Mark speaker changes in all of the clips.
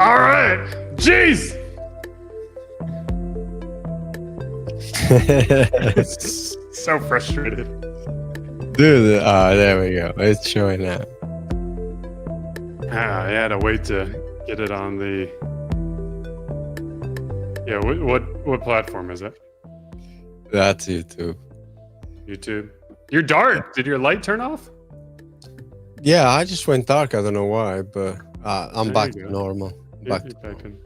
Speaker 1: All right. Jeez. So frustrated.
Speaker 2: Dude, there we go. It's showing now.
Speaker 1: I had to wait to get it on the. Yeah, what platform is it?
Speaker 2: That's YouTube.
Speaker 1: YouTube. You're dark. Did your light turn off?
Speaker 2: Yeah, I just went dark. I don't know why, but I'm
Speaker 1: There
Speaker 2: back
Speaker 1: you
Speaker 2: to
Speaker 1: go.
Speaker 2: normal.
Speaker 1: You're
Speaker 2: Back to
Speaker 1: back in.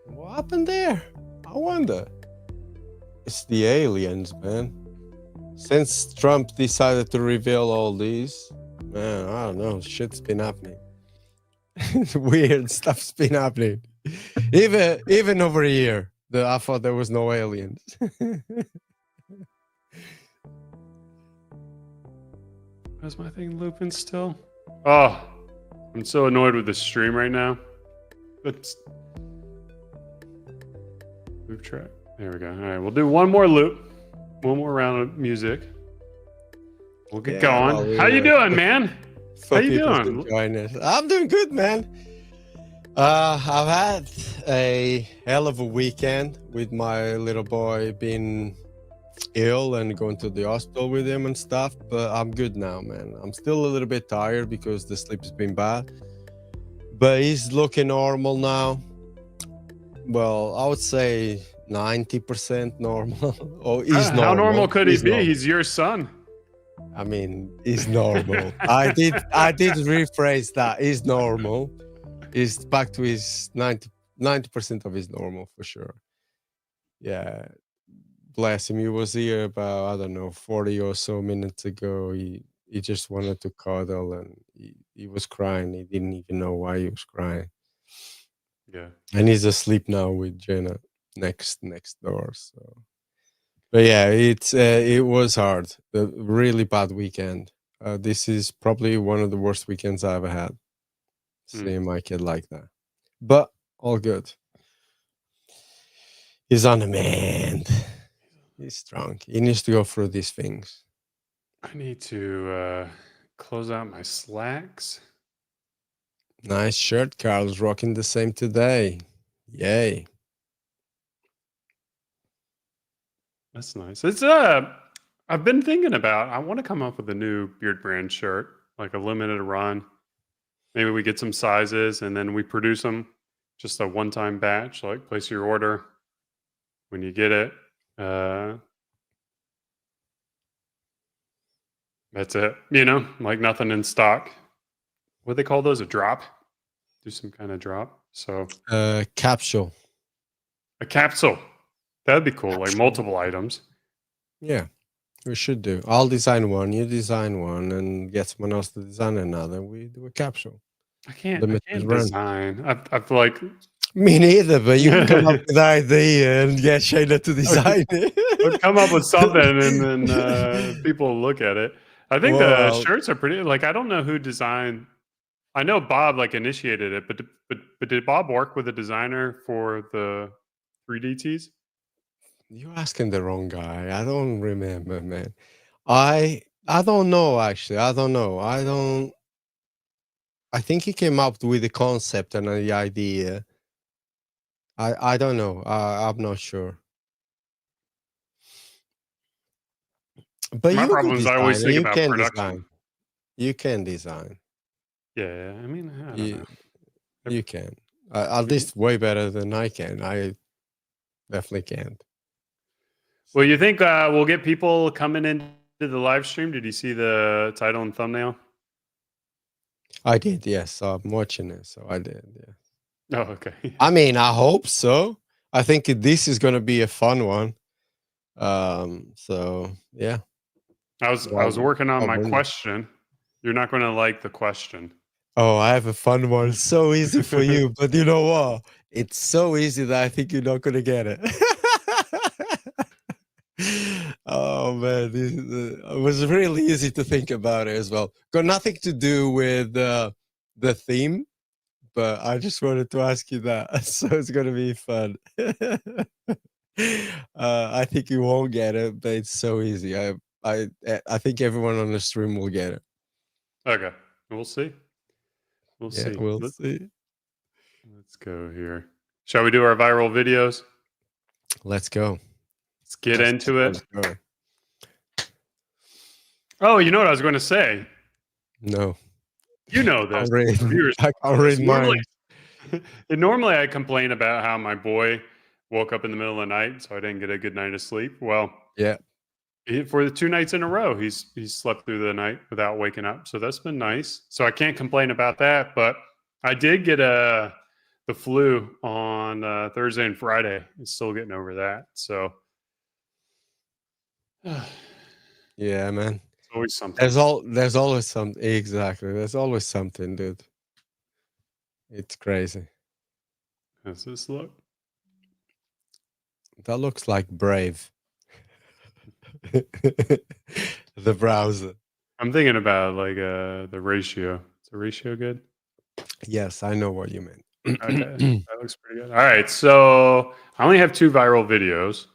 Speaker 2: What happened there? I wonder. It's the aliens, man. Since Trump decided to reveal all these, man, I don't know. Shit's been happening. Weird stuff's been happening. Even over here, I thought there was no aliens.
Speaker 1: Is my thing looping still? Oh, I'm so annoyed with the stream right now. Let's loop track. There we go. All right, we'll do one more loop, one more round of music. We'll get going.
Speaker 2: well,
Speaker 1: How you doing, man?
Speaker 2: For
Speaker 1: How you
Speaker 2: people to
Speaker 1: doing?
Speaker 2: join us. I'm doing good, man. I've had a hell of a weekend with my little boy being ill and going to the hospital with him and stuff, but I'm good now, man. I'm still a little bit tired because the sleep's been bad, but he's looking normal now. Well, I would say 90% normal. Oh, he's normal.
Speaker 1: How normal could he
Speaker 2: He's
Speaker 1: be?
Speaker 2: normal.
Speaker 1: He's your son.
Speaker 2: I mean, he's normal. I did rephrase that. He's normal. He's back to his 90% of his normal for sure. Yeah. Bless him. He was here about, I don't know, 40 or so minutes ago. He just wanted to cuddle and he was crying. He didn't even know why he was crying.
Speaker 1: Yeah.
Speaker 2: And he's asleep now with Jenna next door. So, but yeah, it was hard. A really bad weekend. This is probably one of the worst weekends I ever had. Seeing my kid like that, but all good. He's on the mend. He's strong. He needs to go through these things.
Speaker 1: I need to close out my slacks.
Speaker 2: Nice shirt. Carl's rocking the same today. Yay.
Speaker 1: That's nice. It's I've been thinking about, I want to come up with a new Beard Brand shirt, like a limited run. Maybe we get some sizes and then we produce them, just a one-time batch, like place your order when you get it. That's it. Like nothing in stock. What do they call those? A drop? Do some kind of drop. So
Speaker 2: Capsule.
Speaker 1: a capsule. That'd be cool. Like multiple items.
Speaker 2: Yeah, we should do. I'll design one, you design one, and get someone else to design another. We do a capsule.
Speaker 1: I can't
Speaker 2: Limited run.
Speaker 1: design. I feel like
Speaker 2: Me neither, but you can come up with an idea and get Shayna to design it.
Speaker 1: We'll come up with something and then people look at it. I think the shirts are pretty. Like I don't know who designed. I know Bob like initiated it, but did Bob work with a designer for the 3D tees?
Speaker 2: You're asking the wrong guy. I don't remember, man. I don't know actually. I don't know. I think he came up with the concept and the idea. I don't know. I'm not sure. But
Speaker 1: My
Speaker 2: you
Speaker 1: problem
Speaker 2: could
Speaker 1: is I always
Speaker 2: design.
Speaker 1: think
Speaker 2: You
Speaker 1: about
Speaker 2: can
Speaker 1: production.
Speaker 2: design. You can design.
Speaker 1: Yeah, I mean, I don't know.
Speaker 2: You can. At least way better than I can. I definitely can't.
Speaker 1: Well, you think we'll get people coming into the live stream? Did you see the title and thumbnail?
Speaker 2: I did, yes. I'm watching it, so I did, yeah.
Speaker 1: Oh, okay.
Speaker 2: I mean, I hope so. I think this is going to be a fun one. So yeah.
Speaker 1: I was working on my question. You're not going to like the question.
Speaker 2: Oh, I have a fun one. It's so easy for you, but you know what? It's so easy that I think you're not going to get it. Oh man, it was really easy to think about it as well. Got nothing to do with the theme, but I just wanted to ask you that. So it's going to be fun. I think you won't get it, but it's so easy. I think everyone on the stream will get it.
Speaker 1: Okay, we'll see. We'll see.
Speaker 2: We'll see.
Speaker 1: Let's go here. Shall we do our viral videos?
Speaker 2: Let's go.
Speaker 1: Let's get into it.
Speaker 2: Let's go.
Speaker 1: Oh, you know what I was going to say?
Speaker 2: No.
Speaker 1: You know this.
Speaker 2: I can't read mine.
Speaker 1: Normally, I complain about how my boy woke up in the middle of the night, so I didn't get a good night of sleep. Well,
Speaker 2: Yeah.
Speaker 1: for the 2 nights in a row, he's slept through the night without waking up. So that's been nice. So I can't complain about that. But I did get the flu on Thursday and Friday. I'm still getting over that. So
Speaker 2: Yeah, man.
Speaker 1: it's always something.
Speaker 2: There's always something. Exactly. There's always something, dude. It's crazy.
Speaker 1: How's this look?
Speaker 2: That looks like Brave. The browser.
Speaker 1: I'm thinking about like the ratio. Is the ratio good?
Speaker 2: Yes, I know what you meant.
Speaker 1: Okay, that looks pretty good. All right, so I only have 2 viral videos,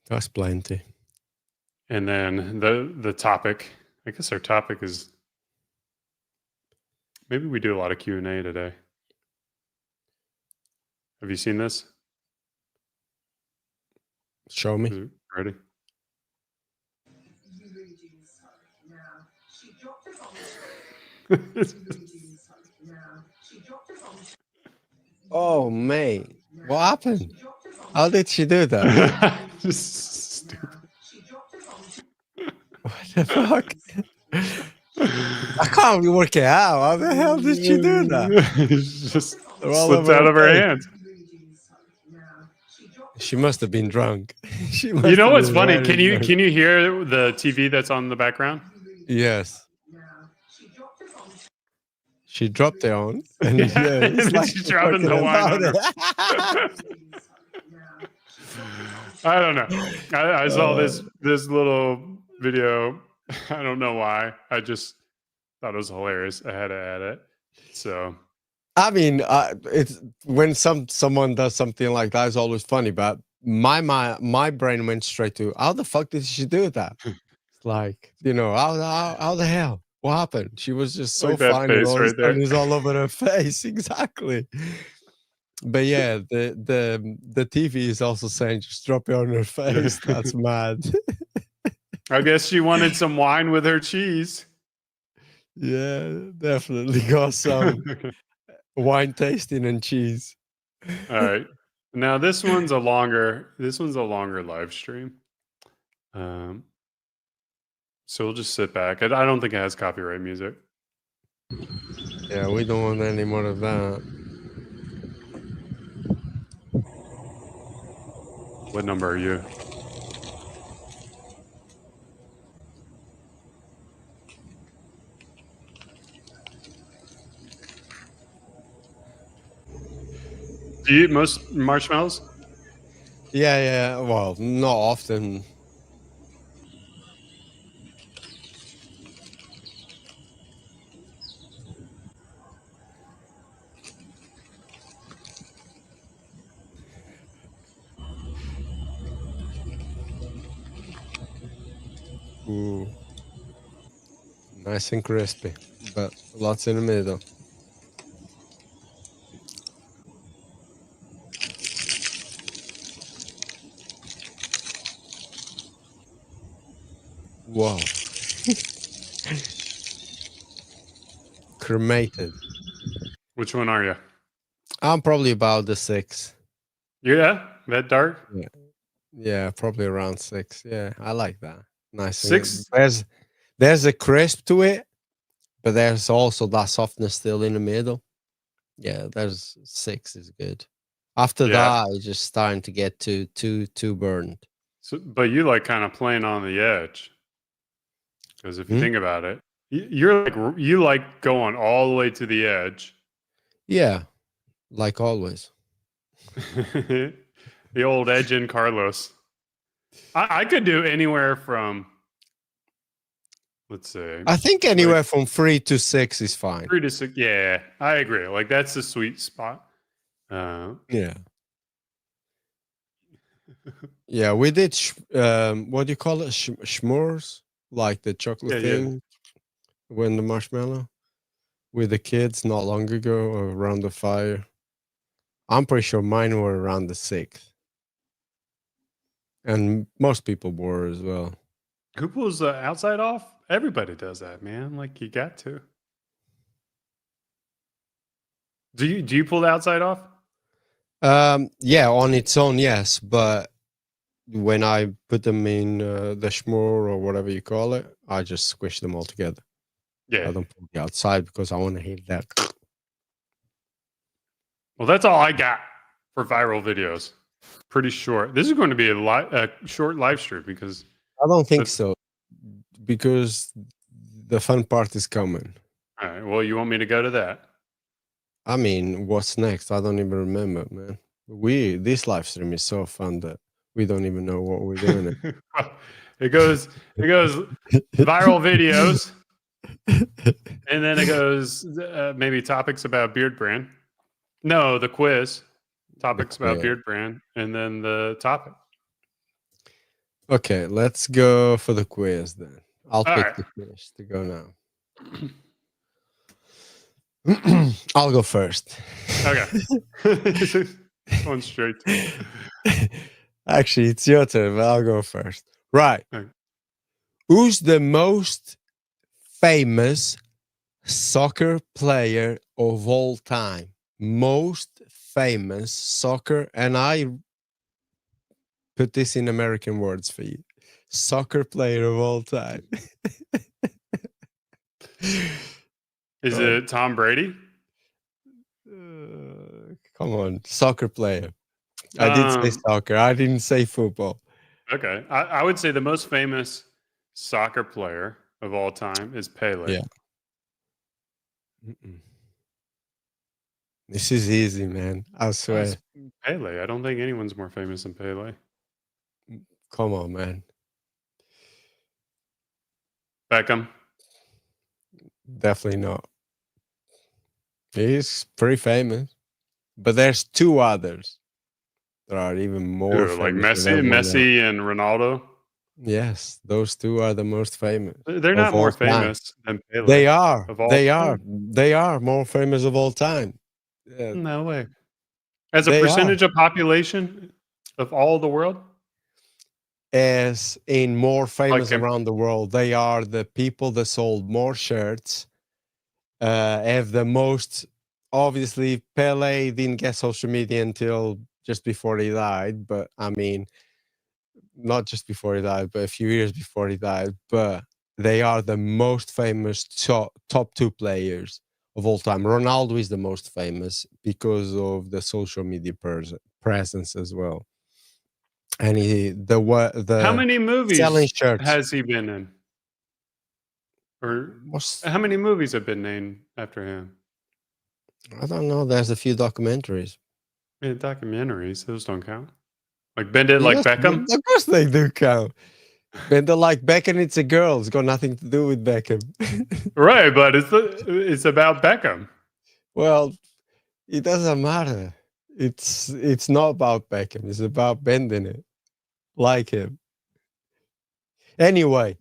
Speaker 2: That's plenty.
Speaker 1: and then the topic. I guess our topic is maybe we do a lot of Q&A today. Have you seen this?
Speaker 2: Show me.
Speaker 1: Is it ready?
Speaker 2: Oh, mate. What happened? How did she do that?
Speaker 1: Just stupid.
Speaker 2: What the fuck? I can't work it out. How the hell did she do that?
Speaker 1: Just
Speaker 2: They're all
Speaker 1: slipped
Speaker 2: over
Speaker 1: out
Speaker 2: her
Speaker 1: of her
Speaker 2: face.
Speaker 1: hands.
Speaker 2: She must have been drunk. She
Speaker 1: You
Speaker 2: must
Speaker 1: know
Speaker 2: have
Speaker 1: what's
Speaker 2: been
Speaker 1: funny?
Speaker 2: very
Speaker 1: Can
Speaker 2: drunk.
Speaker 1: you hear the TV that's on the background?
Speaker 2: Yes. She dropped it on, and
Speaker 1: Yeah,
Speaker 2: yeah,
Speaker 1: and
Speaker 2: it's
Speaker 1: then
Speaker 2: like
Speaker 1: she's dropping the
Speaker 2: fucking
Speaker 1: wine on
Speaker 2: about
Speaker 1: her.
Speaker 2: it.
Speaker 1: I don't know. I saw this little video. I don't know why. I just thought it was hilarious. I had to add it. So
Speaker 2: I mean, it's when someone does something like that, it's always funny. But my brain went straight to how the fuck did she do that? It's like, how the hell? What happened? She was just so
Speaker 1: like that
Speaker 2: fine, and
Speaker 1: face
Speaker 2: all of a
Speaker 1: right there.
Speaker 2: sudden it's all over her face. Exactly. But yeah, the TV is also saying just drop it on her face. That's mad.
Speaker 1: I guess she wanted some wine with her cheese.
Speaker 2: Yeah, definitely got some wine tasting and cheese.
Speaker 1: All right. Now this one's a longer live stream. So we'll just sit back. I don't think it has copyright music.
Speaker 2: Yeah, we don't want any more of that.
Speaker 1: What number are you? Do you eat most marshmallows?
Speaker 2: Yeah. Well, not often. Ooh. Nice and crispy, but lots in the middle. Wow. Cremated.
Speaker 1: Which one are you?
Speaker 2: I'm probably about the 6.
Speaker 1: Yeah, that dark.
Speaker 2: Yeah, probably around 6. Yeah, I like that. Nice.
Speaker 1: 6.
Speaker 2: There's a crisp to it, but there's also that softness still in the middle. Yeah, there's 6 is good. After that, it's just starting to get too burned.
Speaker 1: So, but you like kind of playing on the edge, because if you think about it, you like going all the way to the edge.
Speaker 2: Yeah, like always.
Speaker 1: The old Edge and Carlos. I could do anywhere from, let's say,
Speaker 2: I think anywhere from 3 to 6 is fine.
Speaker 1: 3 to 6. Yeah, I agree. Like that's the sweet spot.
Speaker 2: Yeah. Yeah, we did. What do you call it? S'mores, like the chocolate thing, when the marshmallow with the kids not long ago around the fire. I'm pretty sure mine were around the 6th. And most people were as well.
Speaker 1: Who pulls the outside off? Everybody does that, man. Like you got to. Do you pull the outside off?
Speaker 2: Yeah, on its own, yes. But when I put them in the schmore or whatever you call it, I just squish them all together.
Speaker 1: Yeah.
Speaker 2: I don't pull the outside because I want to hit that.
Speaker 1: Well, that's all I got for viral videos. Pretty short. This is going to be a short live stream because
Speaker 2: I don't think
Speaker 1: That's-
Speaker 2: so, because the fun part is coming.
Speaker 1: all right. Well, you want me to go to that?
Speaker 2: I mean, what's next? I don't even remember, man. This live stream is so fun that we don't even know what we're doing.
Speaker 1: it goes viral videos, and then it goes maybe topics about Beard Brand. No, the quiz. Topics about
Speaker 2: quiz.
Speaker 1: Beard Brand, and then the topic.
Speaker 2: Okay, let's go for the quiz then. I'll
Speaker 1: All
Speaker 2: pick
Speaker 1: right.
Speaker 2: the quiz to go now. I'll go first.
Speaker 1: Okay. Going straight to it.
Speaker 2: Actually, it's your turn, but I'll go first. Right.
Speaker 1: Okay.
Speaker 2: Who's the most famous soccer player of all time? Most famous soccer, and I put this in American words for you. Soccer player of all time.
Speaker 1: Is it Tom Brady?
Speaker 2: Come on, soccer player. I did say soccer. I didn't say football.
Speaker 1: Okay. I would say the most famous soccer player of all time is Pele.
Speaker 2: Yeah. This is easy, man. I swear.
Speaker 1: It's Pele. I don't think anyone's more famous than Pele.
Speaker 2: Come on, man.
Speaker 1: Beckham.
Speaker 2: Definitely not. He's pretty famous. But there's two others that are even more
Speaker 1: Who, like
Speaker 2: famous than everyone else.
Speaker 1: Messi and Ronaldo.
Speaker 2: Yes, those two are the most famous.
Speaker 1: They're not
Speaker 2: of
Speaker 1: more
Speaker 2: all time.
Speaker 1: famous than Pele.
Speaker 2: They are.
Speaker 1: Of all
Speaker 2: They
Speaker 1: time.
Speaker 2: are. They are more famous of all time. Yeah.
Speaker 1: No way. As a
Speaker 2: They
Speaker 1: percentage of population of all the world?
Speaker 2: As in more famous
Speaker 1: Like,
Speaker 2: around the world, they are the people that sold more shirts, have the most. Obviously, Pele didn't get social media until just before he died, but I mean, not just before he died, but a few years before he died. But they are the most famous top two players of all time. Ronaldo is the most famous because of the social media presence as well. And
Speaker 1: how many movies
Speaker 2: selling shirts
Speaker 1: has he been in? Or how many movies have been named after him?
Speaker 2: I don't know. There's a few documentaries.
Speaker 1: Yeah, documentaries. Those don't count. Like Bend It Like Beckham?
Speaker 2: Of course they do count. Bend It Like Beckham, it's a girl. It's got nothing to do with Beckham.
Speaker 1: Right, but it's about Beckham.
Speaker 2: Well, it doesn't matter. It's not about Beckham. It's about bending it like him. Anyway,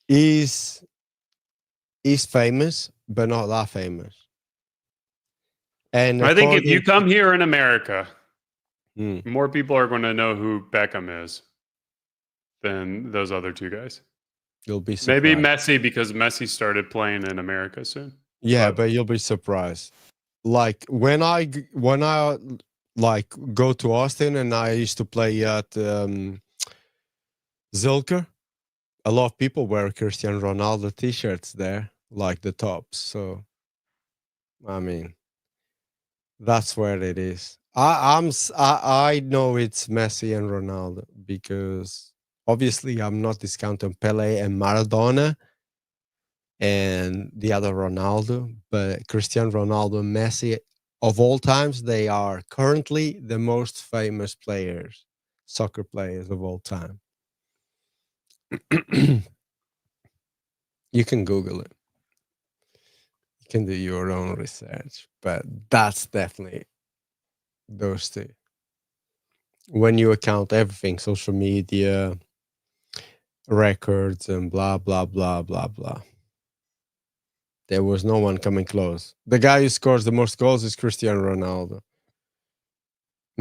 Speaker 2: he's famous, but not that famous. And
Speaker 1: I think if you come here in America,
Speaker 2: Hmm.
Speaker 1: more people are going to know who Beckham is than those other two guys.
Speaker 2: You'll be surprised.
Speaker 1: Maybe Messi, because Messi started playing in America soon.
Speaker 2: Yeah, but you'll be surprised. Like when I like go to Austin, and I used to play at Zilker, a lot of people wear Cristiano Ronaldo t-shirts there, like the tops. So, I mean, that's where it is. I know it's Messi and Ronaldo because obviously I'm not discounting Pele and Maradona and the other Ronaldo, but Cristiano Ronaldo and Messi of all times, they are currently the most famous players, soccer players of all time. You can Google it. You can do your own research, but that's definitely those two. When you account everything, social media, records, and blah, blah, blah, blah, blah. There was no one coming close. The guy who scores the most goals is Cristiano Ronaldo.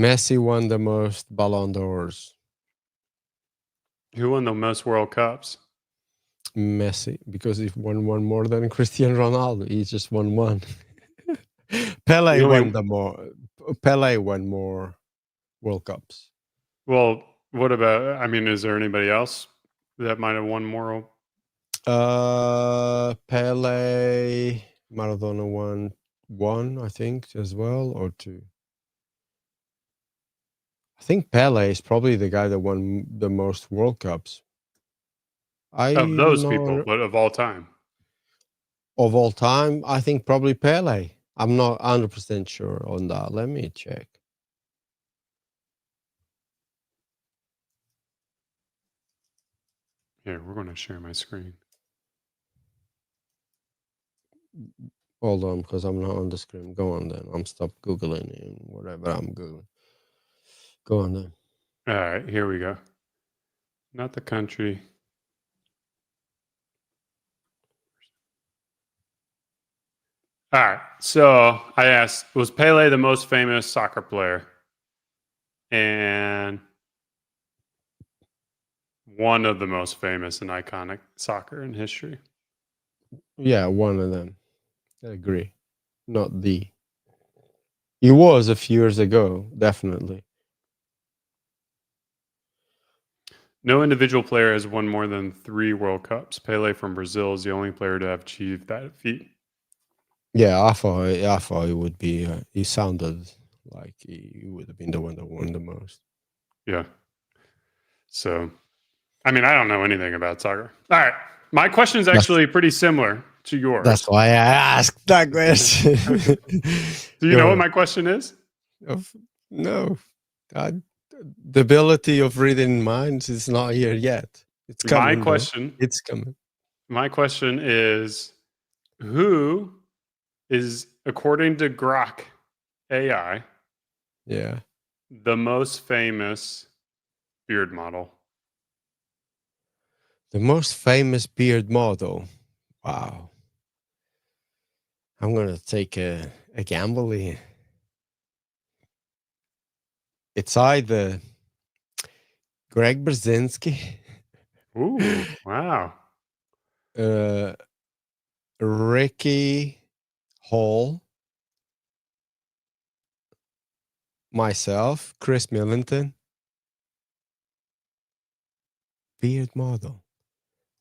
Speaker 2: Messi won the most Ballon d'Ors.
Speaker 1: Who won the most World Cups?
Speaker 2: Messi, because he won one more than Cristiano Ronaldo. He just won one. Pele
Speaker 1: He only-
Speaker 2: won the more. Pele won more World Cups.
Speaker 1: Well, what about? I mean, is there anybody else that might have won more?
Speaker 2: Pele, Maradona won one, I think, as well, or two. I think Pele is probably the guy that won the most World Cups.
Speaker 1: Of those
Speaker 2: Not
Speaker 1: people, but of all time.
Speaker 2: of all time. I think probably Pele. I'm not 100% sure on that. Let me check.
Speaker 1: Here, we're going to share my screen.
Speaker 2: Hold on, because I'm not on the screen. Go on then. I'm stop googling and whatever I'm googling. Go on then.
Speaker 1: All right, here we go. Not the country. All right. So I asked, was Pele the most famous soccer player? And one of the most famous and iconic soccer in history.
Speaker 2: Yeah, one of them. I agree. Not the. He was a few years ago, definitely.
Speaker 1: No individual player has won more than 3 World Cups. Pele from Brazil is the only player to have achieved that feat.
Speaker 2: Yeah, I thought he would be. He sounded like he would have been the one that won the most.
Speaker 1: Yeah. So, I mean, I don't know anything about soccer. All right. My question is actually pretty similar to yours.
Speaker 2: That's why I asked that question.
Speaker 1: Do you know what my question is?
Speaker 2: No, the ability of reading minds is not here yet. It's coming.
Speaker 1: My question.
Speaker 2: It's coming.
Speaker 1: My question is, who is, according to Grok AI,
Speaker 2: Yeah.
Speaker 1: the most famous beard model?
Speaker 2: The most famous beard model. Wow. I'm gonna take a gamble here. It's either Greg Brzezinski,
Speaker 1: Ooh, wow.
Speaker 2: Ricky Hall, myself, Chris Millington. Beard model.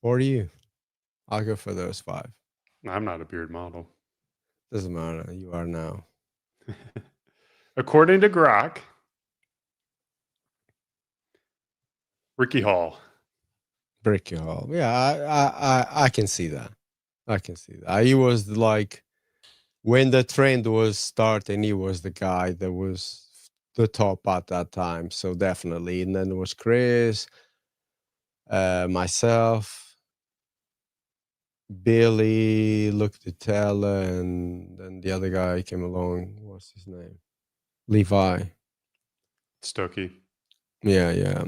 Speaker 2: Or you? I'll go for those 5.
Speaker 1: I'm not a beard model.
Speaker 2: Doesn't matter. You are now.
Speaker 1: According to Grok, Ricky Hall.
Speaker 2: Ricky Hall. Yeah, I can see that. I can see that. He was like, when the trend was starting, he was the guy that was the top at that time. So definitely. And then there was Chris, myself, Billy, Luke Tutela, and then the other guy came along. What's his name? Levi.
Speaker 1: Stokey.
Speaker 2: Yeah.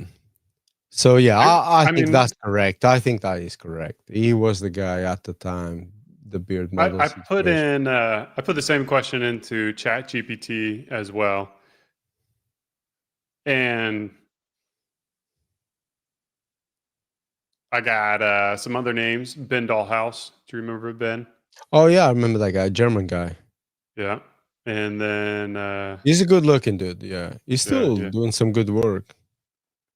Speaker 2: So yeah, I think
Speaker 1: mean,
Speaker 2: that's correct. I think that is correct. He was the guy at the time. The beard model.
Speaker 1: I put the same question into ChatGPT as well, and I got some other names. Ben Dollhouse. Do you remember Ben?
Speaker 2: Oh yeah, I remember that guy, German guy.
Speaker 1: Yeah, and then
Speaker 2: He's a good looking dude. Yeah, he's still
Speaker 1: yeah.
Speaker 2: doing some good work.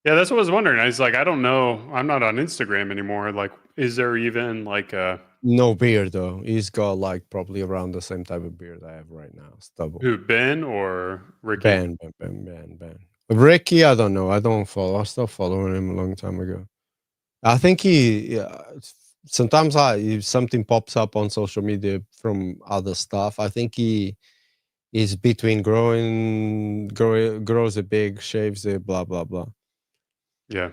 Speaker 1: Yeah, that's what I was wondering. I was like, I don't know. I'm not on Instagram anymore. Like, is there even like a
Speaker 2: No beard though. He's got like probably around the same type of beard I have right now. Stubble.
Speaker 1: who, Ben or Ricky?
Speaker 2: Ben. Ricky, I don't know. I don't follow. I stopped following him a long time ago. I think sometimes if something pops up on social media from other stuff, I think he is between grows a big, shaves it, blah blah blah.
Speaker 1: Yeah.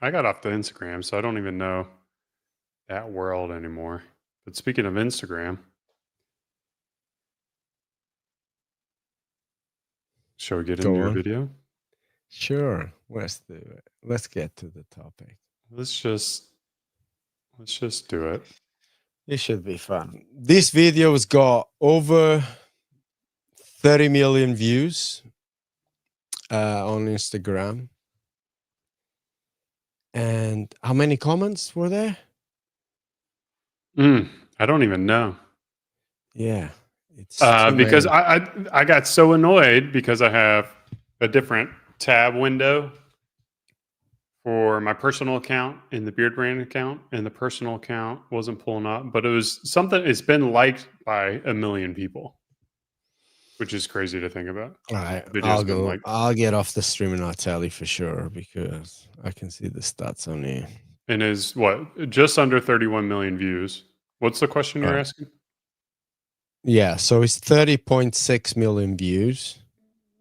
Speaker 1: I got off the Instagram, so I don't even know that world anymore. But speaking of Instagram, shall we get into your video?
Speaker 2: Sure. Let's do it. Let's get to the topic.
Speaker 1: Let's just do it.
Speaker 2: It should be fun. This video's got over 30 million views on Instagram. And how many comments were there?
Speaker 1: I don't even know.
Speaker 2: Yeah, it's too
Speaker 1: Because
Speaker 2: many.
Speaker 1: I got so annoyed because I have a different tab window for my personal account and the Beard Brand account, and the personal account wasn't pulling up, but it was something. It's been liked by 1 million people, which is crazy to think about.
Speaker 2: All right,
Speaker 1: Video's been liked,
Speaker 2: I'll get off the stream and I'll tell you for sure because I can see the stats on here.
Speaker 1: and is what, just under 31 million views. What's the question you're
Speaker 2: Right.
Speaker 1: asking?
Speaker 2: Yeah, so it's 30.6 million views.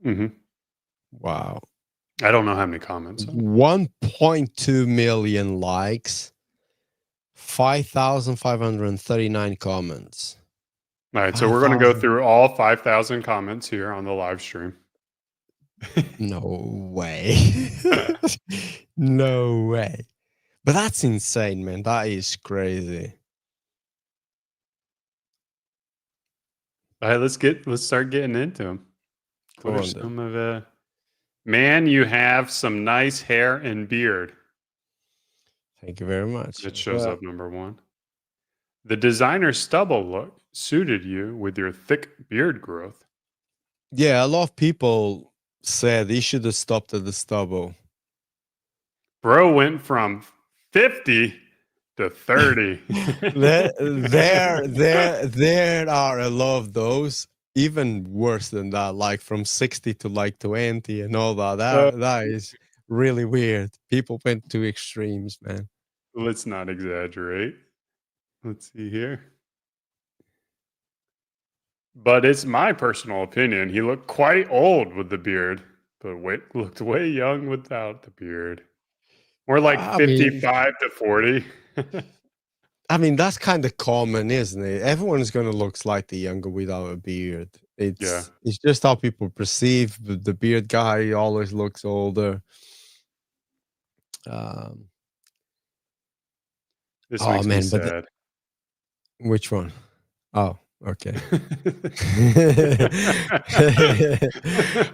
Speaker 1: Hmm.
Speaker 2: Wow.
Speaker 1: I don't know how many comments.
Speaker 2: 1.2 million likes. 5,539 comments.
Speaker 1: All right, so we're going to go
Speaker 2: 5,000.
Speaker 1: through all 5,000 comments here on the live stream.
Speaker 2: No way. No way. But that's insane, man. That is crazy.
Speaker 1: All right, let's start getting into them. What
Speaker 2: Go
Speaker 1: are
Speaker 2: on, then.
Speaker 1: some of man, you have some nice hair and beard.
Speaker 2: Thank you very much.
Speaker 1: It shows up number one. The designer stubble look suited you with your thick beard growth.
Speaker 2: Yeah, a lot of people said he should have stopped at the stubble.
Speaker 1: Bro went from 50 to 30.
Speaker 2: There are a lot of those. Even worse than that, like from 60 to like 20 and all that. That is really weird. People went to extremes, man.
Speaker 1: Let's not exaggerate. Let's see here. But it's my personal opinion. He looked quite old with the beard, but looked way young without the beard. More like
Speaker 2: I mean,
Speaker 1: 55 to 40.
Speaker 2: I mean, that's kind of common, isn't it? Everyone's going to look slightly younger without a beard.
Speaker 1: Yeah.
Speaker 2: It's just how people perceive the beard guy always looks older.
Speaker 1: This makes me
Speaker 2: but
Speaker 1: sad.
Speaker 2: which one? Oh, okay.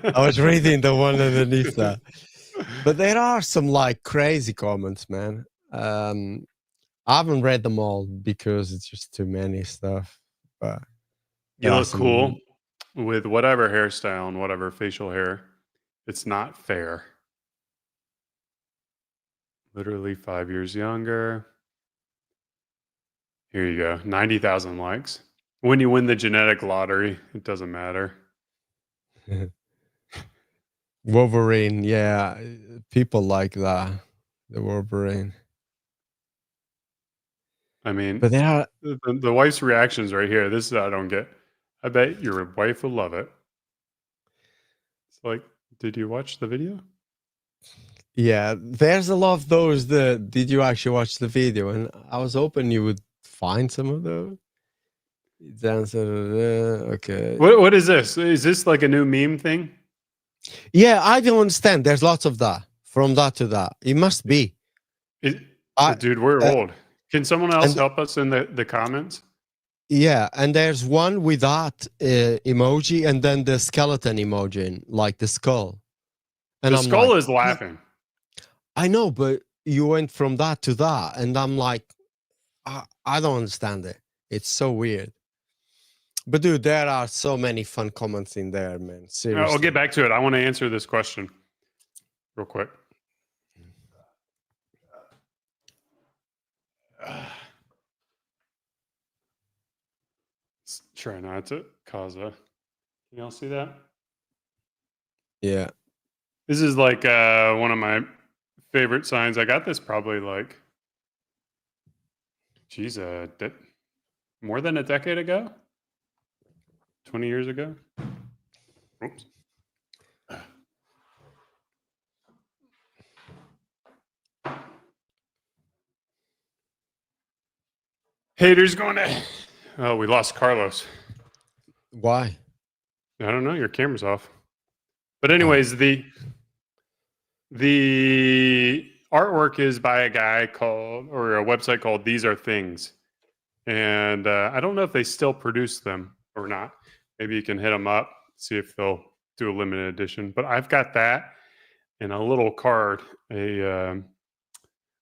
Speaker 2: I was reading the one underneath that. But there are some like crazy comments, man. I haven't read them all because it's just too many stuff. But
Speaker 1: You look cool with whatever hairstyle and whatever facial hair. It's not fair. Literally 5 years younger. Here you go. 90,000 likes. When you win the genetic lottery, it doesn't matter.
Speaker 2: Wolverine, yeah, people like that. The Wolverine.
Speaker 1: I mean,
Speaker 2: But there are
Speaker 1: the wife's reactions right here. This is I don't get. I bet your wife will love it. It's like, did you watch the video?
Speaker 2: yeah, there's a lot of those that did you actually watch the video? And I was hoping you would find some of those. It's answer okay.
Speaker 1: What is this? Is this like a new meme thing?
Speaker 2: Yeah, I don't understand. There's lots of that. From that to that. It must be.
Speaker 1: Dude, we're old. Can someone else
Speaker 2: and-
Speaker 1: help us in the comments?
Speaker 2: Yeah, and there's one with that emoji and then the skeleton emoji, like the skull. And
Speaker 1: The skull is laughing.
Speaker 2: I know, but you went from that to that, and I'm like, I don't understand it. It's so weird. But dude, there are so many fun comments in there, man. Seriously.
Speaker 1: I'll get back to it. I want to answer this question real quick. Let's try not to cause a. Can y'all see that?
Speaker 2: Yeah.
Speaker 1: This is like one of my favorite signs. I got this probably like, geez, more than a decade ago, 20 years ago. Oops. Haters going to. Oh, we lost Carlos.
Speaker 2: Why?
Speaker 1: I don't know. Your camera's off. But anyways, the artwork is by a guy called, or a website called These Are Things. And I don't know if they still produce them or not. Maybe you can hit them up, see if they'll do a limited edition. But I've got that and a little card, a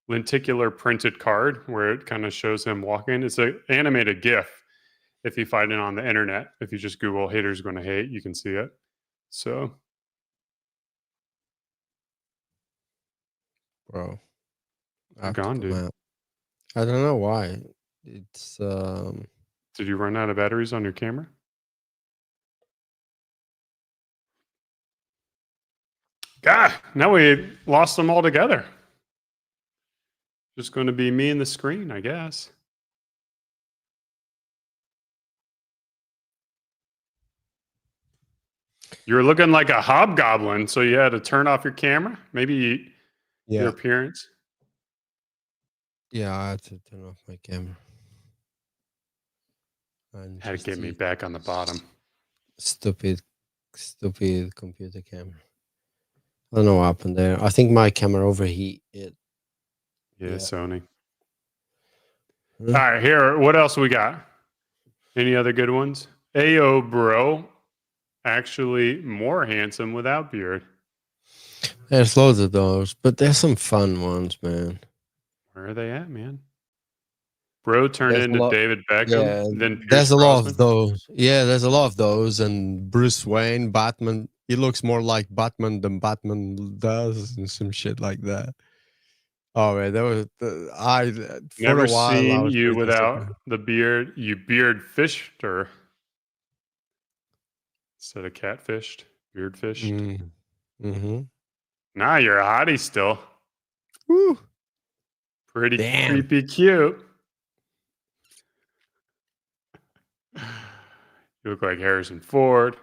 Speaker 1: lenticular printed card where it kind of shows him walking. It's an animated GIF. If you find it on the internet, if you just Google "haters gonna hate," you can see it. So
Speaker 2: Bro, I
Speaker 1: you're
Speaker 2: have to
Speaker 1: gone,
Speaker 2: come
Speaker 1: dude.
Speaker 2: out. I don't know why. It's
Speaker 1: Did you run out of batteries on your camera? God, now we lost them all together. Just going to be me and the screen, I guess. You're looking like a hobgoblin, so you had to turn off your camera. Maybe your
Speaker 2: yeah.
Speaker 1: appearance.
Speaker 2: Yeah, I had to turn off my camera. And
Speaker 1: Had to
Speaker 2: just
Speaker 1: get me
Speaker 2: use
Speaker 1: back on the bottom.
Speaker 2: stupid computer camera. I don't know what happened there. I think my camera overheated.
Speaker 1: Yeah,
Speaker 2: Yeah.
Speaker 1: Sony.
Speaker 2: Huh?
Speaker 1: All right, here. What else we got? Any other good ones? Ayo, bro. Actually, more handsome without beard.
Speaker 2: There's loads of those, but there's some fun ones, man.
Speaker 1: Where are they at, man? Bro turned
Speaker 2: There's a
Speaker 1: into
Speaker 2: lot.
Speaker 1: David Beckham,
Speaker 2: Yeah,
Speaker 1: then Pierce
Speaker 2: there's a lot
Speaker 1: Brosnan.
Speaker 2: of those. Yeah, there's a lot of those, and Bruce Wayne, Batman. He looks more like Batman than Batman does, and some shit like that. Oh man, that was for
Speaker 1: Never
Speaker 2: a while I
Speaker 1: seen
Speaker 2: was
Speaker 1: you
Speaker 2: pretty
Speaker 1: without
Speaker 2: disappointed.
Speaker 1: the beard. You beard fished her instead of catfished, beard fished.
Speaker 2: Mm-hmm.
Speaker 1: Nah, you're a hottie still.
Speaker 2: Woo.
Speaker 1: Pretty
Speaker 2: Damn.
Speaker 1: creepy cute. You look like Harrison Ford.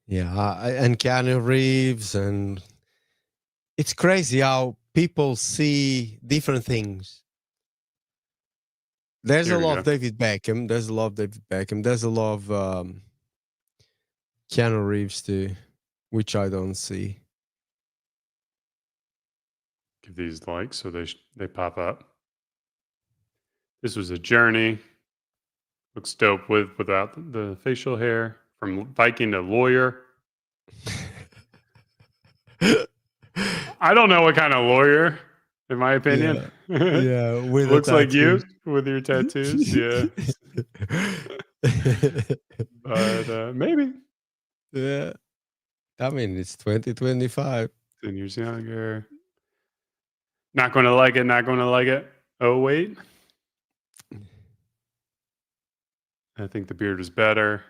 Speaker 2: Yeah, and Keanu Reeves, and it's crazy how people see different things. There's
Speaker 1: Here
Speaker 2: a
Speaker 1: we
Speaker 2: lot
Speaker 1: go.
Speaker 2: of David Beckham. There's a lot of There's a lot of Keanu Reeves too, which I don't see.
Speaker 1: Give these likes so they pop up. This was a journey. Looks dope without the facial hair. From Viking to lawyer. I don't know what kind of lawyer, in my opinion.
Speaker 2: Yeah, with a
Speaker 1: Looks like you
Speaker 2: tattoo.
Speaker 1: with your tattoos. Yeah. But maybe
Speaker 2: Yeah. I mean, it's 2025.
Speaker 1: 10 years younger. Not going to like it. Not going to like it. Oh, wait. I think the beard was better.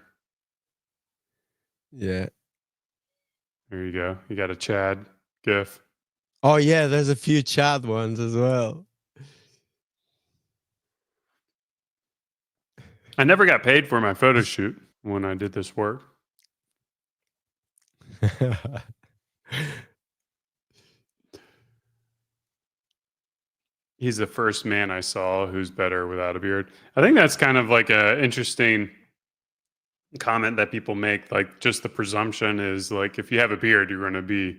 Speaker 2: Yeah.
Speaker 1: There you go. You got a Chad gif.
Speaker 2: Oh yeah, there's a few Chad ones as well.
Speaker 1: I never got paid for my photo shoot when I did this work. He's the first man I saw who's better without a beard. I think that's kind of like a interesting comment that people make. Like, just the presumption is like, if you have a beard, you're going to be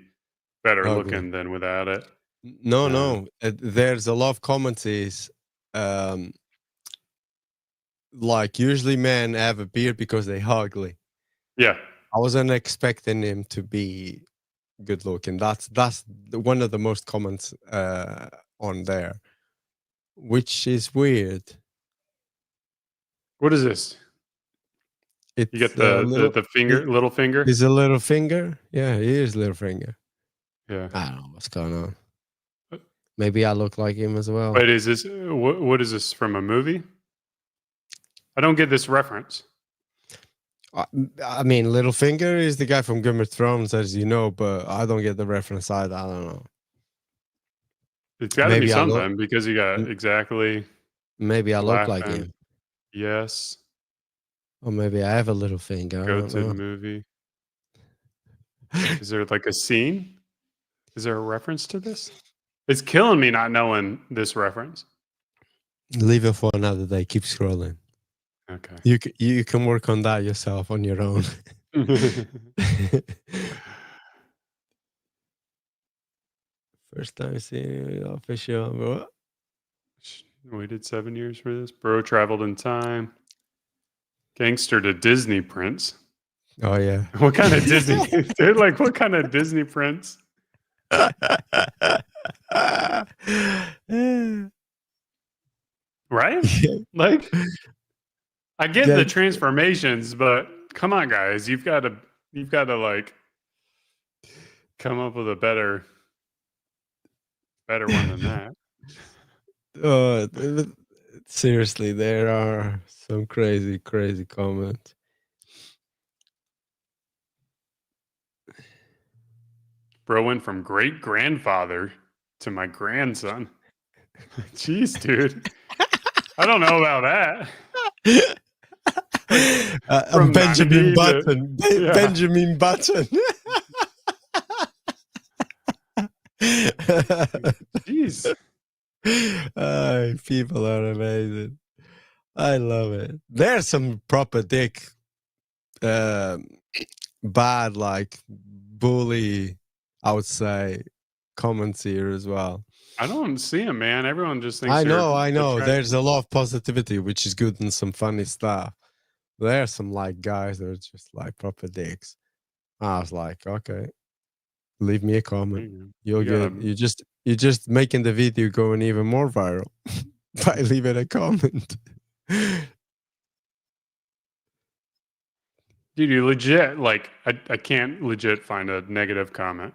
Speaker 1: better
Speaker 2: Ugly.
Speaker 1: looking than without it.
Speaker 2: No. There's a lot of commentaries. Like usually men have a beard because they're ugly.
Speaker 1: Yeah.
Speaker 2: I wasn't expecting him to be good looking. That's one of the most comments on there, which is weird.
Speaker 1: What is this?
Speaker 2: It's
Speaker 1: You get the finger, little finger.
Speaker 2: Is a little finger? Yeah, he is little finger.
Speaker 1: Yeah.
Speaker 2: I don't know what's going on. Maybe I look like him as well.
Speaker 1: Wait, is this what is this from a movie? I don't get this reference.
Speaker 2: I mean, Littlefinger is the guy from Game of Thrones, as you know, but I don't get the reference either. I don't know.
Speaker 1: It's got to be
Speaker 2: Maybe I look-
Speaker 1: something because you got exactly.
Speaker 2: Maybe I look like
Speaker 1: laughing.
Speaker 2: him,
Speaker 1: Yes.
Speaker 2: or maybe I have a little finger. I
Speaker 1: Go
Speaker 2: don't
Speaker 1: to the
Speaker 2: know.
Speaker 1: movie. Is there like a scene? Is there a reference to this? It's killing me not knowing this reference.
Speaker 2: Leave it for another day. Keep scrolling.
Speaker 1: Okay.
Speaker 2: You can work on that yourself on your own. First time seeing official, bro.
Speaker 1: Waited 7 years for this. Bro traveled in time. Gangster to Disney Prince.
Speaker 2: Oh yeah.
Speaker 1: What kind of Disney, dude? Like, what kind of Disney prince? Right? Like, I get the
Speaker 2: That-
Speaker 1: transformations, but come on, guys, you've got to like come up with a better one than that.
Speaker 2: oh, seriously, there are some crazy comments.
Speaker 1: Bro went from great grandfather to my grandson. Jeez, dude. I don't know about that. From
Speaker 2: Benjamin
Speaker 1: 90 to
Speaker 2: Button.
Speaker 1: yeah.
Speaker 2: Benjamin Button.
Speaker 1: Jeez.
Speaker 2: People are amazing. I love it. There's some proper dick, bad, like bully, I would say, comments here as well.
Speaker 1: I don't see him, man. Everyone just thinks
Speaker 2: I
Speaker 1: you're
Speaker 2: know.
Speaker 1: attractive.
Speaker 2: There's a lot of positivity, which is good, and some funny stuff. There's some like guys that are just like proper dicks. I was like, okay, leave me a comment. You'll get. You're just making the video going even more viral by leaving a comment.
Speaker 1: Dude, you legit like I can't legit find a negative comment.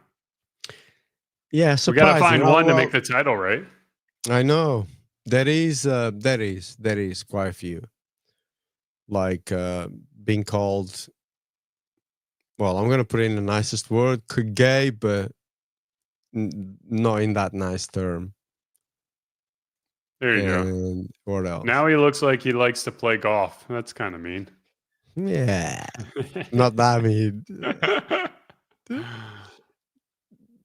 Speaker 2: Yeah,
Speaker 1: We gotta
Speaker 2: surprising.
Speaker 1: find one to make the title, right?
Speaker 2: I know. There is quite a few. Like being called, well, I'm gonna put in the nicest word, gay, but not in that nice term.
Speaker 1: There you go.
Speaker 2: And what else?
Speaker 1: Now he looks like he likes to play golf. That's kind of mean.
Speaker 2: Yeah, not that mean.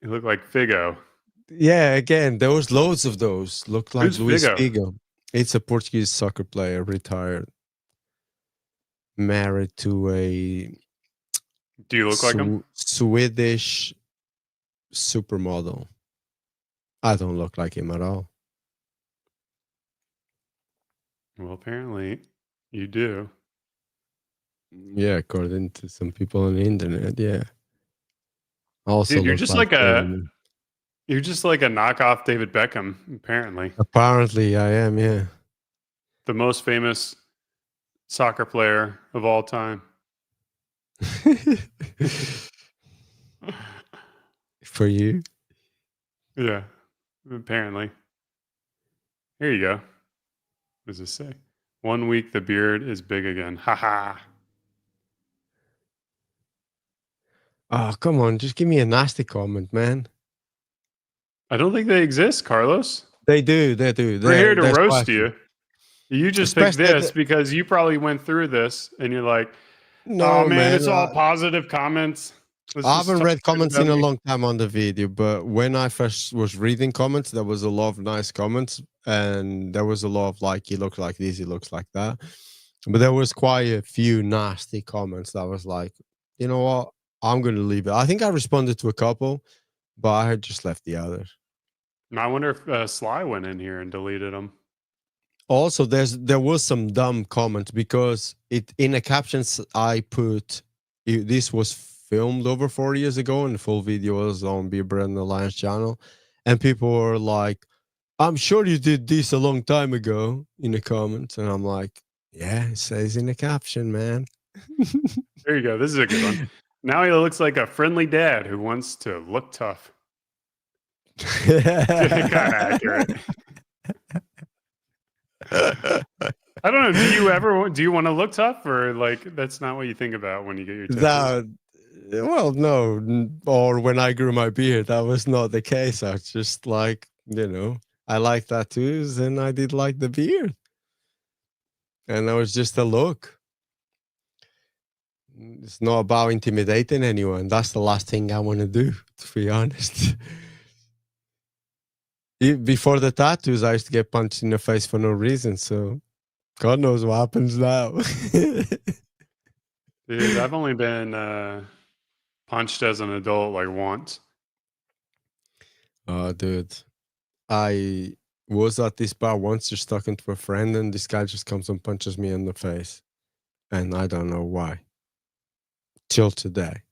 Speaker 1: You look like Figo.
Speaker 2: Yeah, again, there was loads of those. Looked like
Speaker 1: Who's
Speaker 2: Luis
Speaker 1: Figo?
Speaker 2: Figo. It's a Portuguese soccer player, retired, married to a
Speaker 1: Do you look like him?
Speaker 2: Swedish supermodel. I don't look like him at all.
Speaker 1: Well, apparently you do.
Speaker 2: Yeah, according to some people on the internet, yeah. Also,
Speaker 1: Dude, you're
Speaker 2: look
Speaker 1: just
Speaker 2: like
Speaker 1: you're just like a knockoff David Beckham, apparently.
Speaker 2: apparently I am, yeah.
Speaker 1: The most famous soccer player of all time.
Speaker 2: For you?
Speaker 1: Yeah, apparently. Here you go. What does this say? 1 week the beard is big again. Ha ha.
Speaker 2: Oh, come on, just give me a nasty comment, man.
Speaker 1: I don't think they exist, Carlos.
Speaker 2: They do.
Speaker 1: We're here to roast you. You just picked
Speaker 2: Especially
Speaker 1: this because you probably went through this and you're like,
Speaker 2: No,
Speaker 1: oh man,
Speaker 2: man,
Speaker 1: it's all positive comments.
Speaker 2: I haven't read comments in a long time on the video, but when I first was reading comments, there was a lot of nice comments, and there was a lot of like, he looks like this, he looks like that. But there was quite a few nasty comments that was like, you know what, I'm going to leave it. I think I responded to a couple, but I had just left the others.
Speaker 1: I wonder if Sly went in here and deleted them.
Speaker 2: Also, there was some dumb comments because it in the captions I put, this was filmed over 4 years ago, and the full video was on Beer Brand Alliance channel, and people were like, I'm sure you did this a long time ago, in the comments, and I'm like, yeah, it says in the caption, man.
Speaker 1: There you go. This is a good one. Now he looks like a friendly dad who wants to look tough. Kind of accurate. I don't know. Do you want to look tough, or like that's not what you think about when you get your tattoos?
Speaker 2: Well, no. Or when I grew my beard, that was not the case. I was just like, I like tattoos and I did like the beard. And that was just a look. It's not about intimidating anyone. That's the last thing I want to do, to be honest. Before the tattoos, I used to get punched in the face for no reason. So God knows what happens now.
Speaker 1: Dude, I've only been punched as an adult like once.
Speaker 2: Oh, dude. I was at this bar once, just talking to a friend, and this guy just comes and punches me in the face. And I don't know why. till today.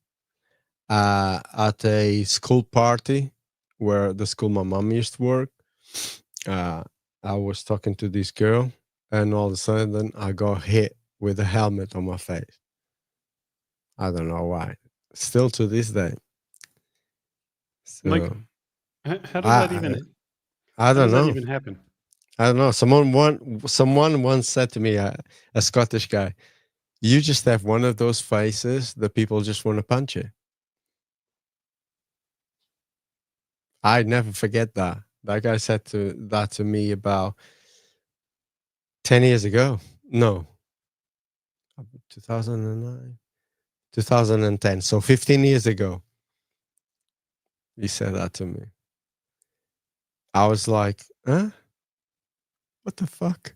Speaker 2: At a school party where the school my mom used to work, I was talking to this girl, and all of a sudden I got hit with a helmet on my face. I don't know why. Still to this day.
Speaker 1: Like,
Speaker 2: So
Speaker 1: how does that
Speaker 2: I
Speaker 1: even?
Speaker 2: I
Speaker 1: How
Speaker 2: don't
Speaker 1: does that
Speaker 2: know.
Speaker 1: even happen?
Speaker 2: I don't know. Someone once said to me, a Scottish guy, "You just have one of those faces that people just want to punch you." I never forget that. That guy said that to me about 10 years ago. No, 2009, 2010. So 15 years ago, he said that to me. I was like, huh? What the fuck?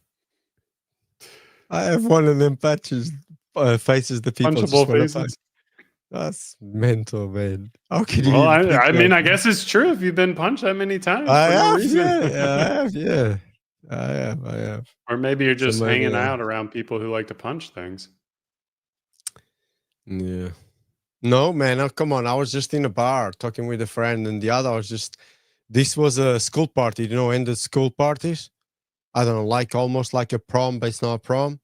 Speaker 2: I have one of them faces that people just
Speaker 1: Punchable
Speaker 2: want to punch.
Speaker 1: faces.
Speaker 2: That's mental, man. How can you
Speaker 1: Well,
Speaker 2: even
Speaker 1: I
Speaker 2: think
Speaker 1: mean,
Speaker 2: like
Speaker 1: I
Speaker 2: that?
Speaker 1: guess it's true if you've been punched that many times
Speaker 2: I
Speaker 1: for no
Speaker 2: have,
Speaker 1: reason.
Speaker 2: yeah. I have, yeah. I have.
Speaker 1: Or maybe you're
Speaker 2: So
Speaker 1: just hanging
Speaker 2: maybe,
Speaker 1: out around people who like to punch things.
Speaker 2: yeah. No, man. Come on. I was just in a bar talking with a friend, and the other was just. This was a school party, ended school parties. I don't know, like almost like a prom, but it's not a prom.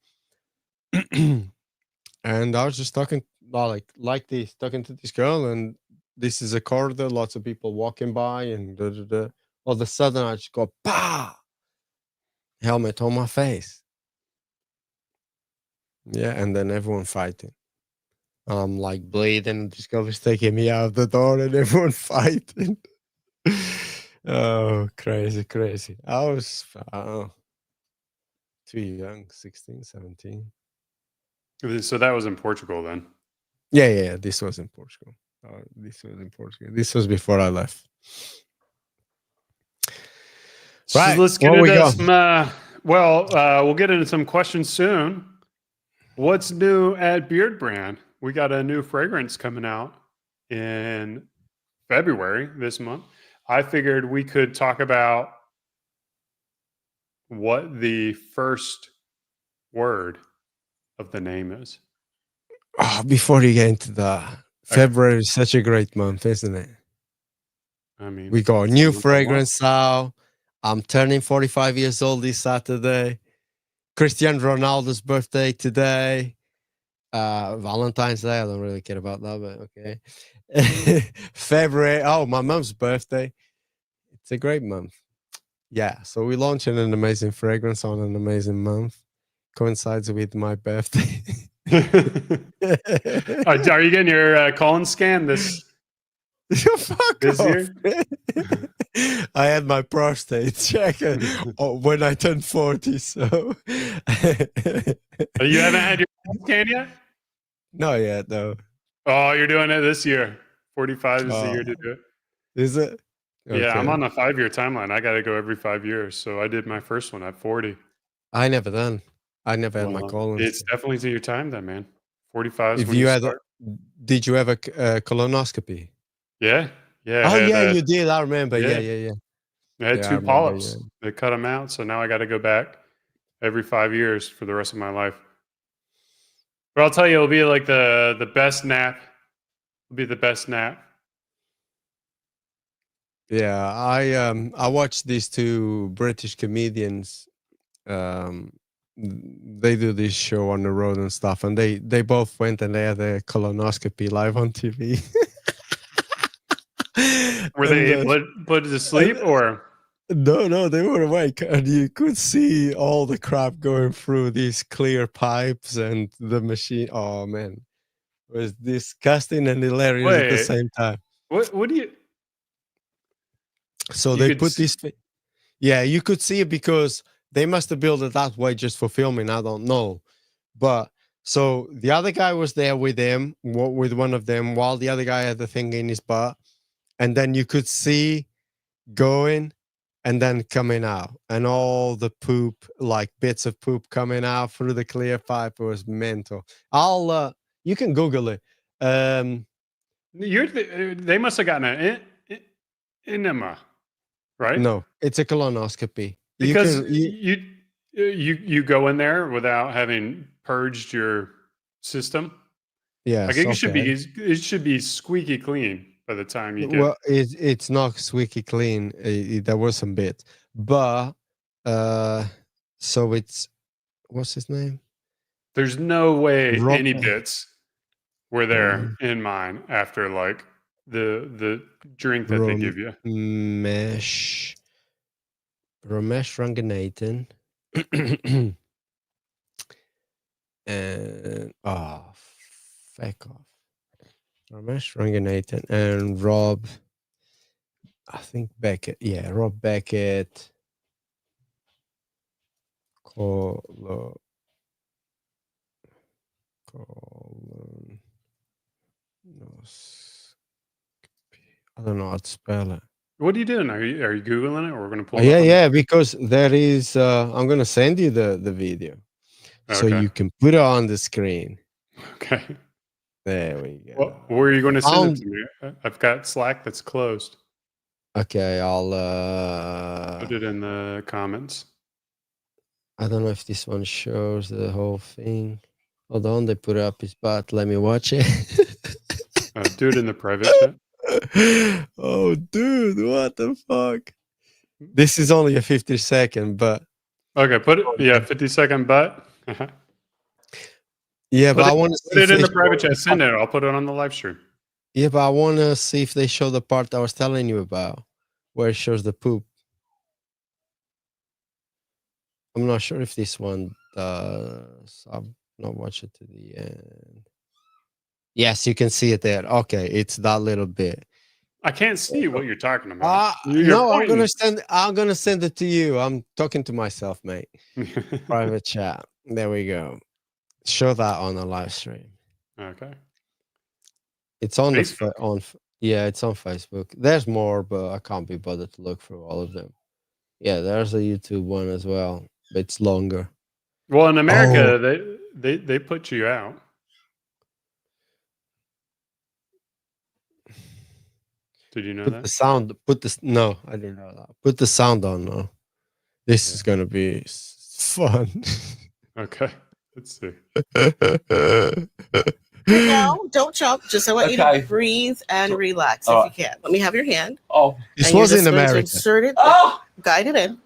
Speaker 2: And I was just talking, like this, talking to this girl, and this is a corridor, lots of people walking by, and da, da, da. All of a sudden, I just go, "Bah!" Helmet on my face. Yeah, and then everyone fighting. I'm like bleeding. This girl was taking me out the door, and everyone fighting. Oh, crazy, crazy. I was too young, 16, 17.
Speaker 1: So that was in Portugal then.
Speaker 2: Yeah. This was in Portugal. This was in Portugal. This was before I left.
Speaker 1: So
Speaker 2: Right.
Speaker 1: let's get
Speaker 2: What we
Speaker 1: into
Speaker 2: got?
Speaker 1: some. We'll get into some questions soon. What's new at Beard Brand? We got a new fragrance coming out in February this month. I figured we could talk about what the first word of the name is.
Speaker 2: Oh, before you get into that,
Speaker 1: Okay.
Speaker 2: February is such a great month, isn't it?
Speaker 1: I mean,
Speaker 2: We got a
Speaker 1: it's the
Speaker 2: new
Speaker 1: month I want.
Speaker 2: fragrance out. I'm turning 45 years old this Saturday. Cristiano Ronaldo's birthday today. Valentine's Day. I don't really care about that, but okay. February. Oh, my mom's birthday. It's a great month. Yeah. So we're launching an amazing fragrance on an amazing month. Coincides with my birthday.
Speaker 1: Are you getting your colon scan this
Speaker 2: Fuck off.
Speaker 1: year?
Speaker 2: I had my prostate check when I turned 40, so.
Speaker 1: You haven't had your colon scan yet?
Speaker 2: Not yet, no.
Speaker 1: Oh, you're doing it this year. 45 is the year to do it.
Speaker 2: Is it?
Speaker 1: Yeah, I'm
Speaker 2: Okay.
Speaker 1: on a 5-year timeline. I got to go every 5 years. So I did my first one at 40.
Speaker 2: I never done. I never had my
Speaker 1: Well,
Speaker 2: colon.
Speaker 1: it's definitely to your time then, man. 45 is
Speaker 2: If
Speaker 1: when
Speaker 2: you
Speaker 1: you
Speaker 2: had,
Speaker 1: start.
Speaker 2: did you have a colonoscopy?
Speaker 1: Yeah. Yeah.
Speaker 2: Oh yeah, you did. I remember.
Speaker 1: Yeah.
Speaker 2: Yeah.
Speaker 1: I had
Speaker 2: Yeah, I
Speaker 1: 2
Speaker 2: remember.
Speaker 1: polyps.
Speaker 2: Yeah.
Speaker 1: They cut them out. So now I got to go back every 5 years for the rest of my life. But I'll tell you, it'll be like the best nap. It'll be the best nap.
Speaker 2: Yeah, I watched these two British comedians. They do this show on the road and stuff, and they both went and they had a colonoscopy live on TV.
Speaker 1: Were
Speaker 2: And
Speaker 1: they put to sleep or?
Speaker 2: no, they were awake, and you could see all the crap going through these clear pipes and the machine. Oh man, it was disgusting and hilarious at the
Speaker 1: Wait,
Speaker 2: same time.
Speaker 1: what do you?
Speaker 2: So
Speaker 1: You
Speaker 2: they
Speaker 1: could.
Speaker 2: put this. Yeah, you could see it because they must have built it that way just for filming. I don't know, but so the other guy was there with him, with one of them, while the other guy had the thing in his butt, and then you could see going and then coming out, and all the poop, like bits of poop coming out through the clear pipe. It was mental. You can Google it.
Speaker 1: They must have gotten an enema, right?
Speaker 2: No, it's a colonoscopy. You
Speaker 1: Because
Speaker 2: can
Speaker 1: you go in there without having purged your system.
Speaker 2: Yes.
Speaker 1: Like it should
Speaker 2: Okay.
Speaker 1: be it should be squeaky clean by the time you get.
Speaker 2: Well, it's not squeaky clean. There was some bits, but so it's what's his name?
Speaker 1: There's no way
Speaker 2: Rob
Speaker 1: any bits were there
Speaker 2: Rom-
Speaker 1: in mine after like the drink that they give you.
Speaker 2: Ramesh Ranganathan. And fuck off. Ramesh Ranganathan and Rob, I think Beckett. Yeah, Rob Beckett. I don't know how to spell it.
Speaker 1: What are you doing? Are you googling it, or we're gonna pull?
Speaker 2: Oh,
Speaker 1: it up
Speaker 2: yeah,
Speaker 1: on
Speaker 2: yeah, because there is. I'm gonna send you the video, so
Speaker 1: Okay.
Speaker 2: you can put it on the screen.
Speaker 1: Okay.
Speaker 2: There we go.
Speaker 1: Well, where are you going to send
Speaker 2: Found-
Speaker 1: it to me? I've got Slack that's closed.
Speaker 2: Okay, I'll.
Speaker 1: Put it in the comments.
Speaker 2: I don't know if this one shows the whole thing. Hold on, they put up his butt. Let me watch it.
Speaker 1: Do it in the private chat.
Speaker 2: Oh, dude, what the fuck? This is only a 50-second, but
Speaker 1: Okay, put it. Yeah, 50-second butt.
Speaker 2: yeah, but I want to
Speaker 1: Put it in the private chat. Send it. I'll put it on the live stream.
Speaker 2: Yeah, but I want to see if they show the part I was telling you about, where it shows the poop. I'm not sure if this one does. I've not watched it to the end. Yes, you can see it there. Okay, it's that little bit.
Speaker 1: I can't see what you're talking about.
Speaker 2: No, I'm gonna send it to you. I'm talking to myself, mate. Private chat. There we go. Show that on the live stream.
Speaker 1: Okay.
Speaker 2: It's on
Speaker 1: Facebook.
Speaker 2: it's on Facebook. There's more, but I can't be bothered to look through all of them. Yeah, there's a YouTube one as well, but it's longer.
Speaker 1: Well, in America, they put you out. Did you know
Speaker 2: Put
Speaker 1: that?
Speaker 2: the sound. No, I didn't know that. Put the sound on now. This is gonna be fun.
Speaker 1: Okay. Let's see.
Speaker 3: No, don't jump. Just I want you
Speaker 4: Okay.
Speaker 3: to breathe and relax
Speaker 4: All
Speaker 3: if you can. Let me have your hand.
Speaker 4: Oh,
Speaker 2: This
Speaker 3: And you're
Speaker 2: was
Speaker 3: just
Speaker 2: in
Speaker 3: going to
Speaker 2: America.
Speaker 3: insert it,
Speaker 4: oh,
Speaker 3: guide it in.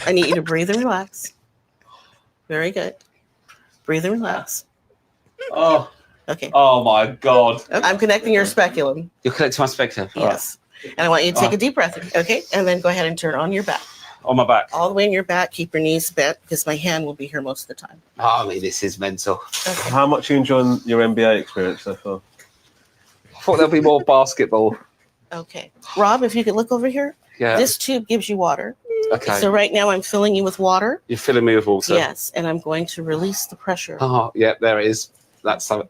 Speaker 3: I need you to breathe and relax. Very good. Breathe and relax.
Speaker 4: oh,
Speaker 3: Okay.
Speaker 4: oh my God.
Speaker 3: I'm connecting your speculum.
Speaker 4: You're connecting my speculum. All right.
Speaker 3: Yes. And I want you to take a deep breath. Okay. And then go ahead and turn on your back.
Speaker 4: On my back.
Speaker 3: All the way in your back. Keep your knees bent because my hand will be here most of the time.
Speaker 4: Oh, I mean, this is mental.
Speaker 3: Okay.
Speaker 5: How much are you enjoying your NBA experience so far?
Speaker 4: I thought there'll be more basketball.
Speaker 3: Okay. Rob, if you could look over here.
Speaker 4: Yeah.
Speaker 3: This tube gives you water.
Speaker 4: Okay.
Speaker 3: So right now I'm filling you with water.
Speaker 4: You're filling me with water.
Speaker 3: Yes. And I'm going to release the pressure.
Speaker 4: Oh, yeah, there it is. That's something.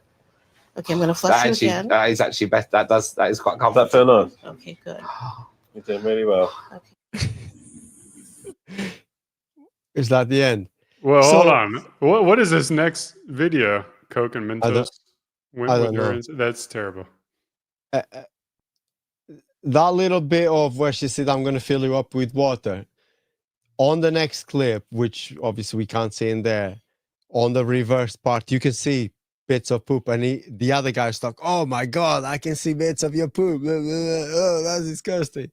Speaker 3: Okay, I'm going to flush you
Speaker 4: Actually,
Speaker 3: again.
Speaker 4: that is actually better. That is quite
Speaker 5: Does that
Speaker 4: comfortable.
Speaker 5: feel nice?
Speaker 3: Okay, good.
Speaker 5: You're doing really well.
Speaker 3: Okay.
Speaker 2: Is that the end?
Speaker 1: Well,
Speaker 2: So-
Speaker 1: hold on. What is this next video? Coke and Mentos.
Speaker 2: I don't know.
Speaker 1: That's terrible.
Speaker 2: That little bit of where she said, "I'm gonna fill you up with water." On the next clip, which obviously we can't see in there, on the reverse part, you can see bits of poop, and the other guy's like, "Oh my God, I can see bits of your poop." Oh, that's disgusting.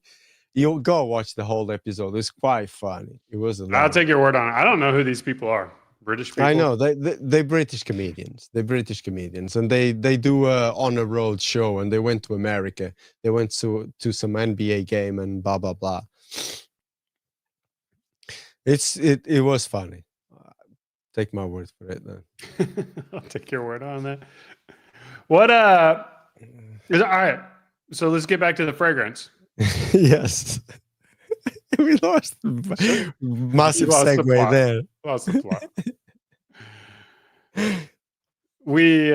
Speaker 2: You go watch the whole episode. It's quite funny. It was.
Speaker 1: I'll take your word on it. I don't know who these people are. British people.
Speaker 2: I know they British comedians. They're British comedians, and they do a on a road show. And they went to America. They went to some NBA game and blah blah blah. It was funny. Take my word for it, then.
Speaker 1: I'll take your word on that. What all right. So let's get back to the fragrance.
Speaker 2: Yes, we lost massive
Speaker 1: lost the
Speaker 2: segue
Speaker 1: plot.
Speaker 2: there.
Speaker 1: Lost the plot. We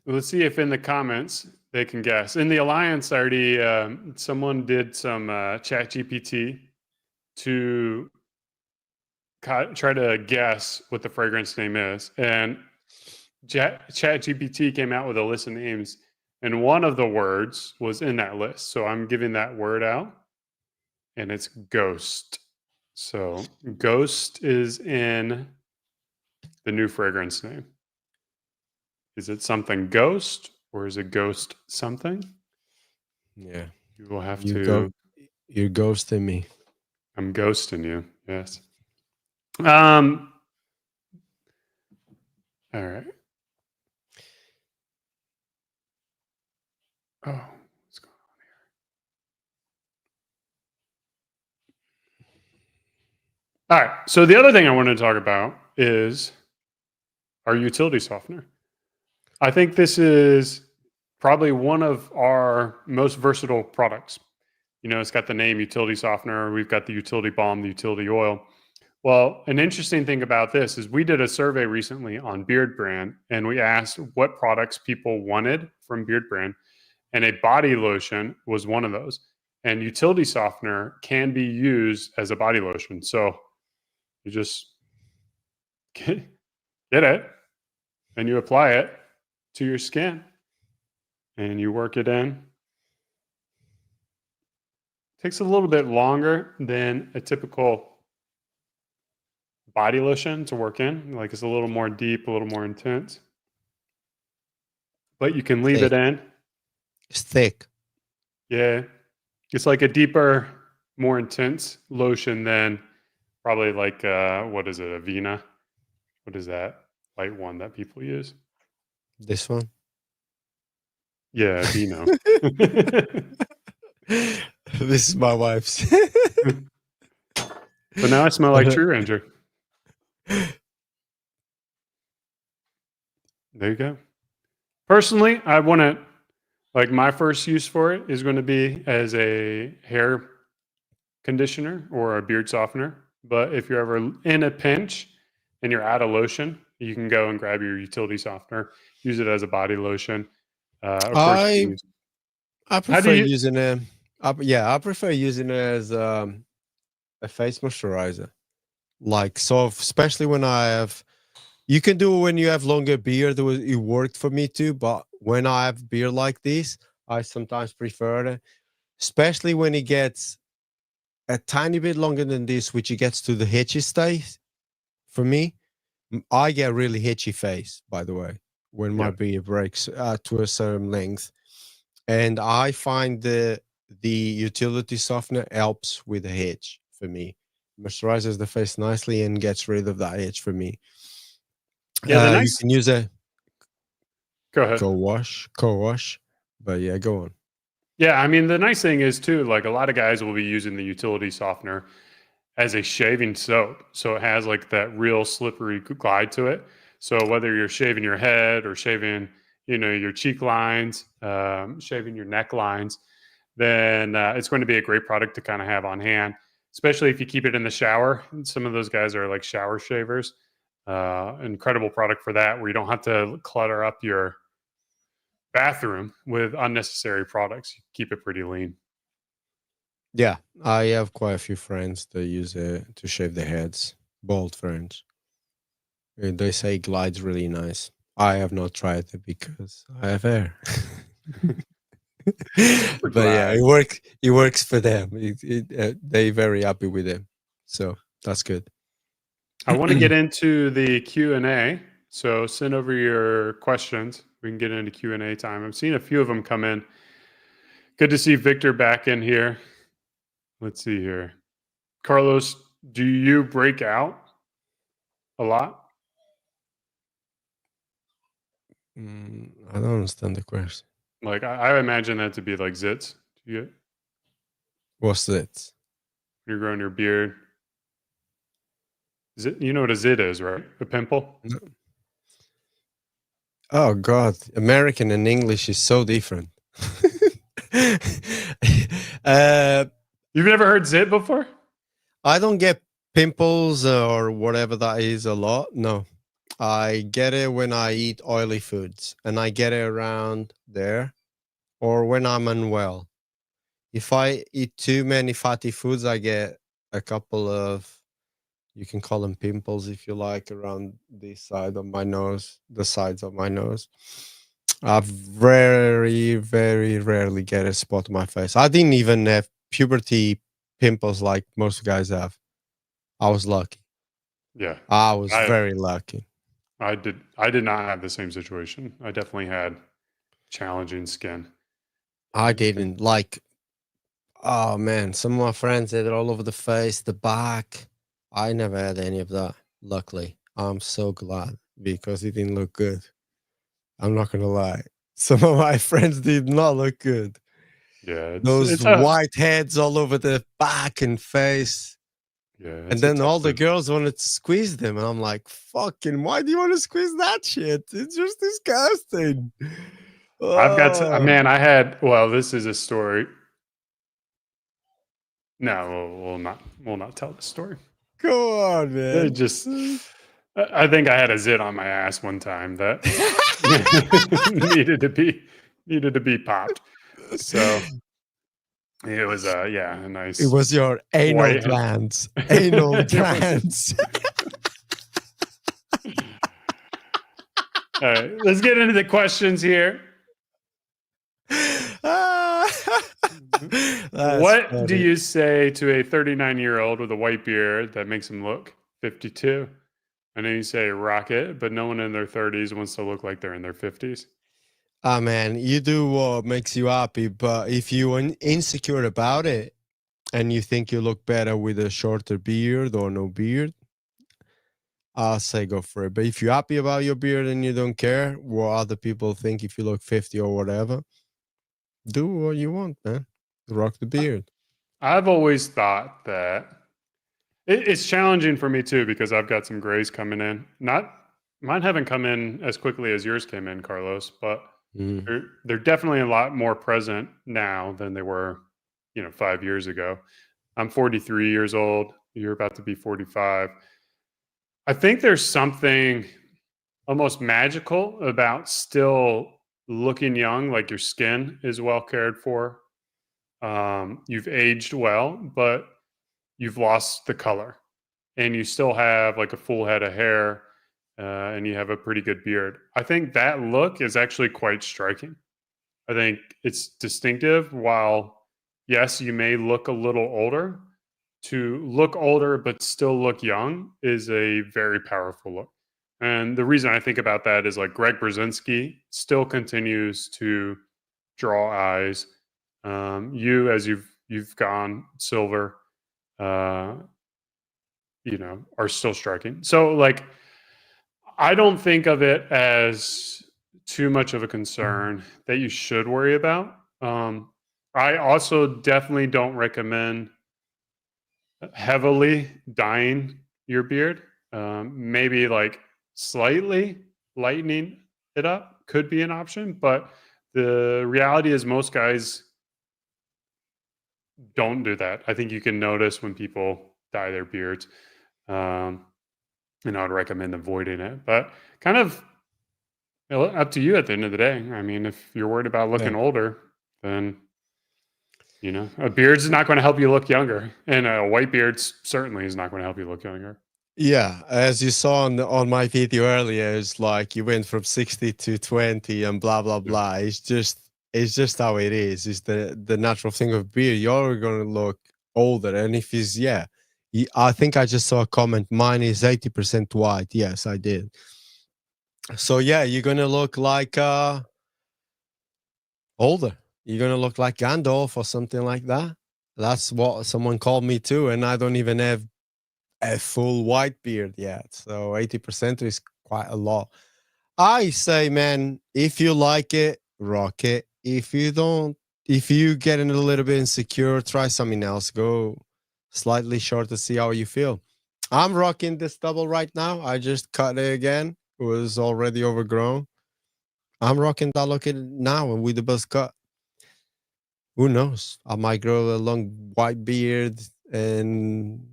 Speaker 1: let's see if in the comments they can guess. In the Alliance already, someone did some Chat GPT to try to guess what the fragrance name is, and Chat GPT came out with a list of names, and one of the words was in that list. So I'm giving that word out, and it's ghost. So ghost is in the new fragrance name. Is it something ghost or is it ghost something?
Speaker 2: Yeah.
Speaker 1: You will have
Speaker 2: You
Speaker 1: to.
Speaker 2: go. You're ghosting me.
Speaker 1: I'm ghosting you. Yes. All right. Oh, what's going on here? All right. So the other thing I wanted to talk about is our utility softener. I think this is probably one of our most versatile products. You know, it's got the name utility softener. We've got the utility balm, the utility oil. Well, an interesting thing about this is we did a survey recently on Beard Brand and we asked what products people wanted from Beard Brand, and a body lotion was one of those. And utility softener can be used as a body lotion. So you just get it and you apply it to your skin and you work it in. Takes a little bit longer than a typical body lotion to work in. Like it's a little more deep, a little more intense. But you can leave it in.
Speaker 2: It's thick.
Speaker 1: Yeah. It's like a deeper, more intense lotion than probably like what is it, Avena? What is that light one that people use?
Speaker 2: This one.
Speaker 1: Yeah, Aveeno.
Speaker 2: This is my wife's.
Speaker 1: But now I smell like True Ranger. There you go. Personally, I want to, like, my first use for it is going to be as a hair conditioner or a beard softener. But if you're ever in a pinch and you're out of lotion, you can go and grab your utility softener, use it as a body lotion. Of course, you can use-
Speaker 2: I prefer using it. I prefer using it as a face moisturizer. Like, so, especially when I have, you can do it when you have longer beard. It worked for me too, but when I have beard like this, I sometimes prefer it, especially when it gets a tiny bit longer than this, which it gets to the hitchy stage. For me, I get really hitchy face, by the way, when my beard breaks to a certain length. And I find the utility softener helps with the hitch for me. Moisturizes the face nicely and gets rid of that itch for me.
Speaker 1: Yeah,
Speaker 2: you can use a
Speaker 1: go ahead.
Speaker 2: co-wash. But yeah, go on.
Speaker 1: Yeah, I mean, the nice thing is too, like a lot of guys will be using the utility softener as a shaving soap. So it has like that real slippery glide to it. So whether you're shaving your head or shaving, you know, your cheek lines, shaving your neck lines, then it's going to be a great product to kind of have on hand, especially if you keep it in the shower. Some of those guys are like shower shavers. Incredible product for that, where you don't have to clutter up your bathroom with unnecessary products. You keep it pretty lean.
Speaker 2: Yeah, I have quite a few friends that use it to shave their heads, bald friends. They say it glides really nice. I have not tried it because I have hair. But yeah, it works. It works for them. They're very happy with it, so that's good.
Speaker 1: I want to get into the Q&A, so send over your questions. We can get into Q&A time. I've seen a few of them come in. Good to see Victor back in here. Let's see here. Carlos, do you break out a lot?
Speaker 2: I don't understand the question.
Speaker 1: Like, I imagine that to be like zits. Do you get?
Speaker 2: What's that?
Speaker 1: You're growing your beard. Zit, you know what a zit is, right? A pimple?
Speaker 2: No. Oh God, American and English is so different.
Speaker 1: You've never heard zit before?
Speaker 2: I don't get pimples or whatever that is a lot. No, I get it when I eat oily foods, and I get it around there, or when I'm unwell. If I eat too many fatty foods, I get a couple of, you can call them pimples if you like, around this side of my nose, the sides of my nose. I very, very rarely get a spot on my face. I didn't even have puberty pimples like most guys have. I was lucky.
Speaker 1: Yeah.
Speaker 2: I was very lucky.
Speaker 1: I did not have the same situation. I definitely had challenging skin.
Speaker 2: I didn't like. Oh man, some of my friends had it all over the face, the back. I never had any of that. Luckily, I'm so glad because it didn't look good. I'm not gonna lie. Some of my friends did not look good.
Speaker 1: Yeah,
Speaker 2: Those white heads all over the back and face.
Speaker 1: yeah,
Speaker 2: And then all the girls wanted to squeeze them. And I'm like, fucking, why do you want to squeeze that shit? It's just disgusting.
Speaker 1: I've got
Speaker 2: Oh,
Speaker 1: man. I had. Well, this is a story. No, we'll not tell the story.
Speaker 2: go on,
Speaker 1: It
Speaker 2: man.
Speaker 1: just. I think I had a zit on my ass one time that needed to be popped. So it was a nice.
Speaker 2: It was your anal
Speaker 1: white-
Speaker 2: glands. Anal
Speaker 1: It was-
Speaker 2: glands.
Speaker 1: All right, let's get into the questions here. What do
Speaker 2: funny.
Speaker 1: you say to a 39-year-old with a white beard that makes him look 52? I know you say rock it, but no one in their 30s wants to look like they're in their 50s.
Speaker 2: Ah, man, you do what makes you happy, but if you're insecure about it and you think you look better with a shorter beard or no beard, I'll say go for it. But if you're happy about your beard and you don't care what other people think if you look 50 or whatever, do what you want, man. Rock the beard.
Speaker 1: I've always thought that it's challenging for me too because I've got some grays coming in. Not mine haven't come in as quickly as yours came in, Carlos, but
Speaker 2: Mm.
Speaker 1: they're definitely a lot more present now than they were, 5 years ago. I'm 43 years old. You're about to be 45. I think there's something almost magical about still looking young, like your skin is well cared for. You've aged well, but you've lost the color and you still have like a full head of hair and you have a pretty good beard. I think that look is actually quite striking. I think it's distinctive. While, yes, you may look a little older, to look older but still look young is a very powerful look. And the reason I think about that is like Greg Brzezinski still continues to draw eyes. You, as you've gone silver, are still striking. So like, I don't think of it as too much of a concern that you should worry about. I also definitely don't recommend heavily dyeing your beard. Maybe like slightly lightening it up could be an option, but the reality is most guys don't do that. I think you can notice when people dye their beards. I'd recommend avoiding it, but kind of up to you at the end of the day. I mean, if you're worried about looking older, then a beard's not going to help you look younger, and a white beard certainly is not going to help you look younger.
Speaker 2: Yeah, as you saw on my video earlier, it's like you went from 60 to 20 and blah blah blah. It's just how it is. It's the natural thing of beard. You're gonna look older, and if he's I think I just saw a comment. Mine is 80% white. Yes, I did. So yeah, you're gonna look like older. You're gonna look like Gandalf or something like that. That's what someone called me too, and I don't even have a full white beard yet. So 80% is quite a lot. I say, man, if you like it, rock it. If you don't, if you getting a little bit insecure, try something else. Go slightly short to see how you feel. I'm rocking this double right now. I just cut it again. It was already overgrown. I'm rocking that look now and with the buzz cut. Who knows? I might grow a long white beard and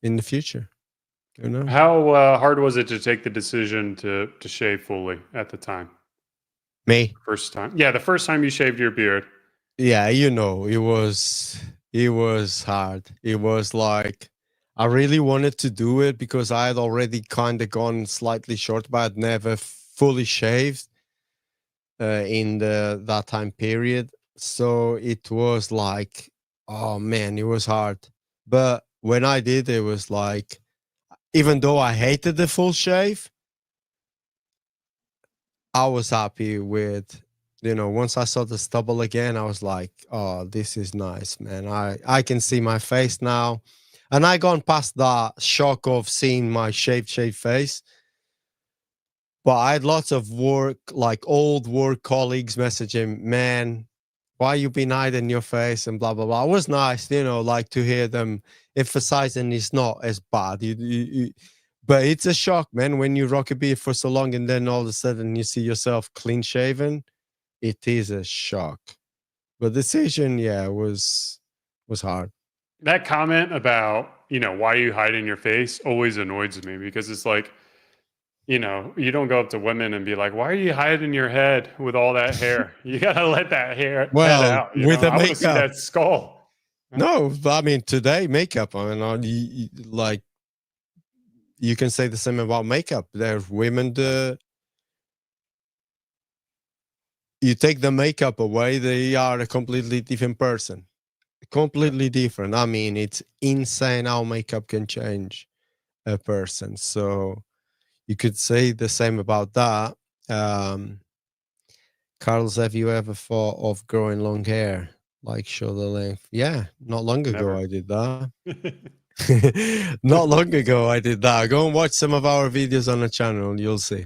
Speaker 2: in the future. Who knows?
Speaker 1: How hard was it to take the decision to shave fully at the time?
Speaker 2: Me?
Speaker 1: First time? Yeah, the first time you shaved your beard.
Speaker 2: Yeah, it was hard. It was like I really wanted to do it because I had already kind of gone slightly short, but I'd never fully shaved in that time period. So it was like, oh man, it was hard. But when I did, it was like, even though I hated the full shave, I was happy with, once I saw the stubble again, I was like, oh, this is nice, man. I can see my face now. And I gone past that shock of seeing my shaved face. But I had lots of work, like old work colleagues messaging, man, why you been hiding your face and blah, blah, blah. It was nice, like to hear them emphasizing it's not as bad. But it's a shock, man, when you rock a beard for so long and then all of a sudden you see yourself clean shaven. It is a shock. But the decision, yeah, was hard.
Speaker 1: That comment about, why are you hiding your face always annoys me because it's like, you don't go up to women and be like, why are you hiding your head with all that hair? You got to let that head out.
Speaker 2: With the
Speaker 1: I want to see
Speaker 2: makeup.
Speaker 1: that skull.
Speaker 2: No, I mean, today, makeup, I mean, like, you can say the same about makeup. There's women, you take the makeup away, they are a completely different person. Completely different. I mean, it's insane how makeup can change a person. So you could say the same about that. Carlos, have you ever thought of growing long hair? Like shoulder length? Yeah, not long ago
Speaker 1: Never.
Speaker 2: I did that. Not long ago I did that. Go and watch some of our videos on the channel, you'll see.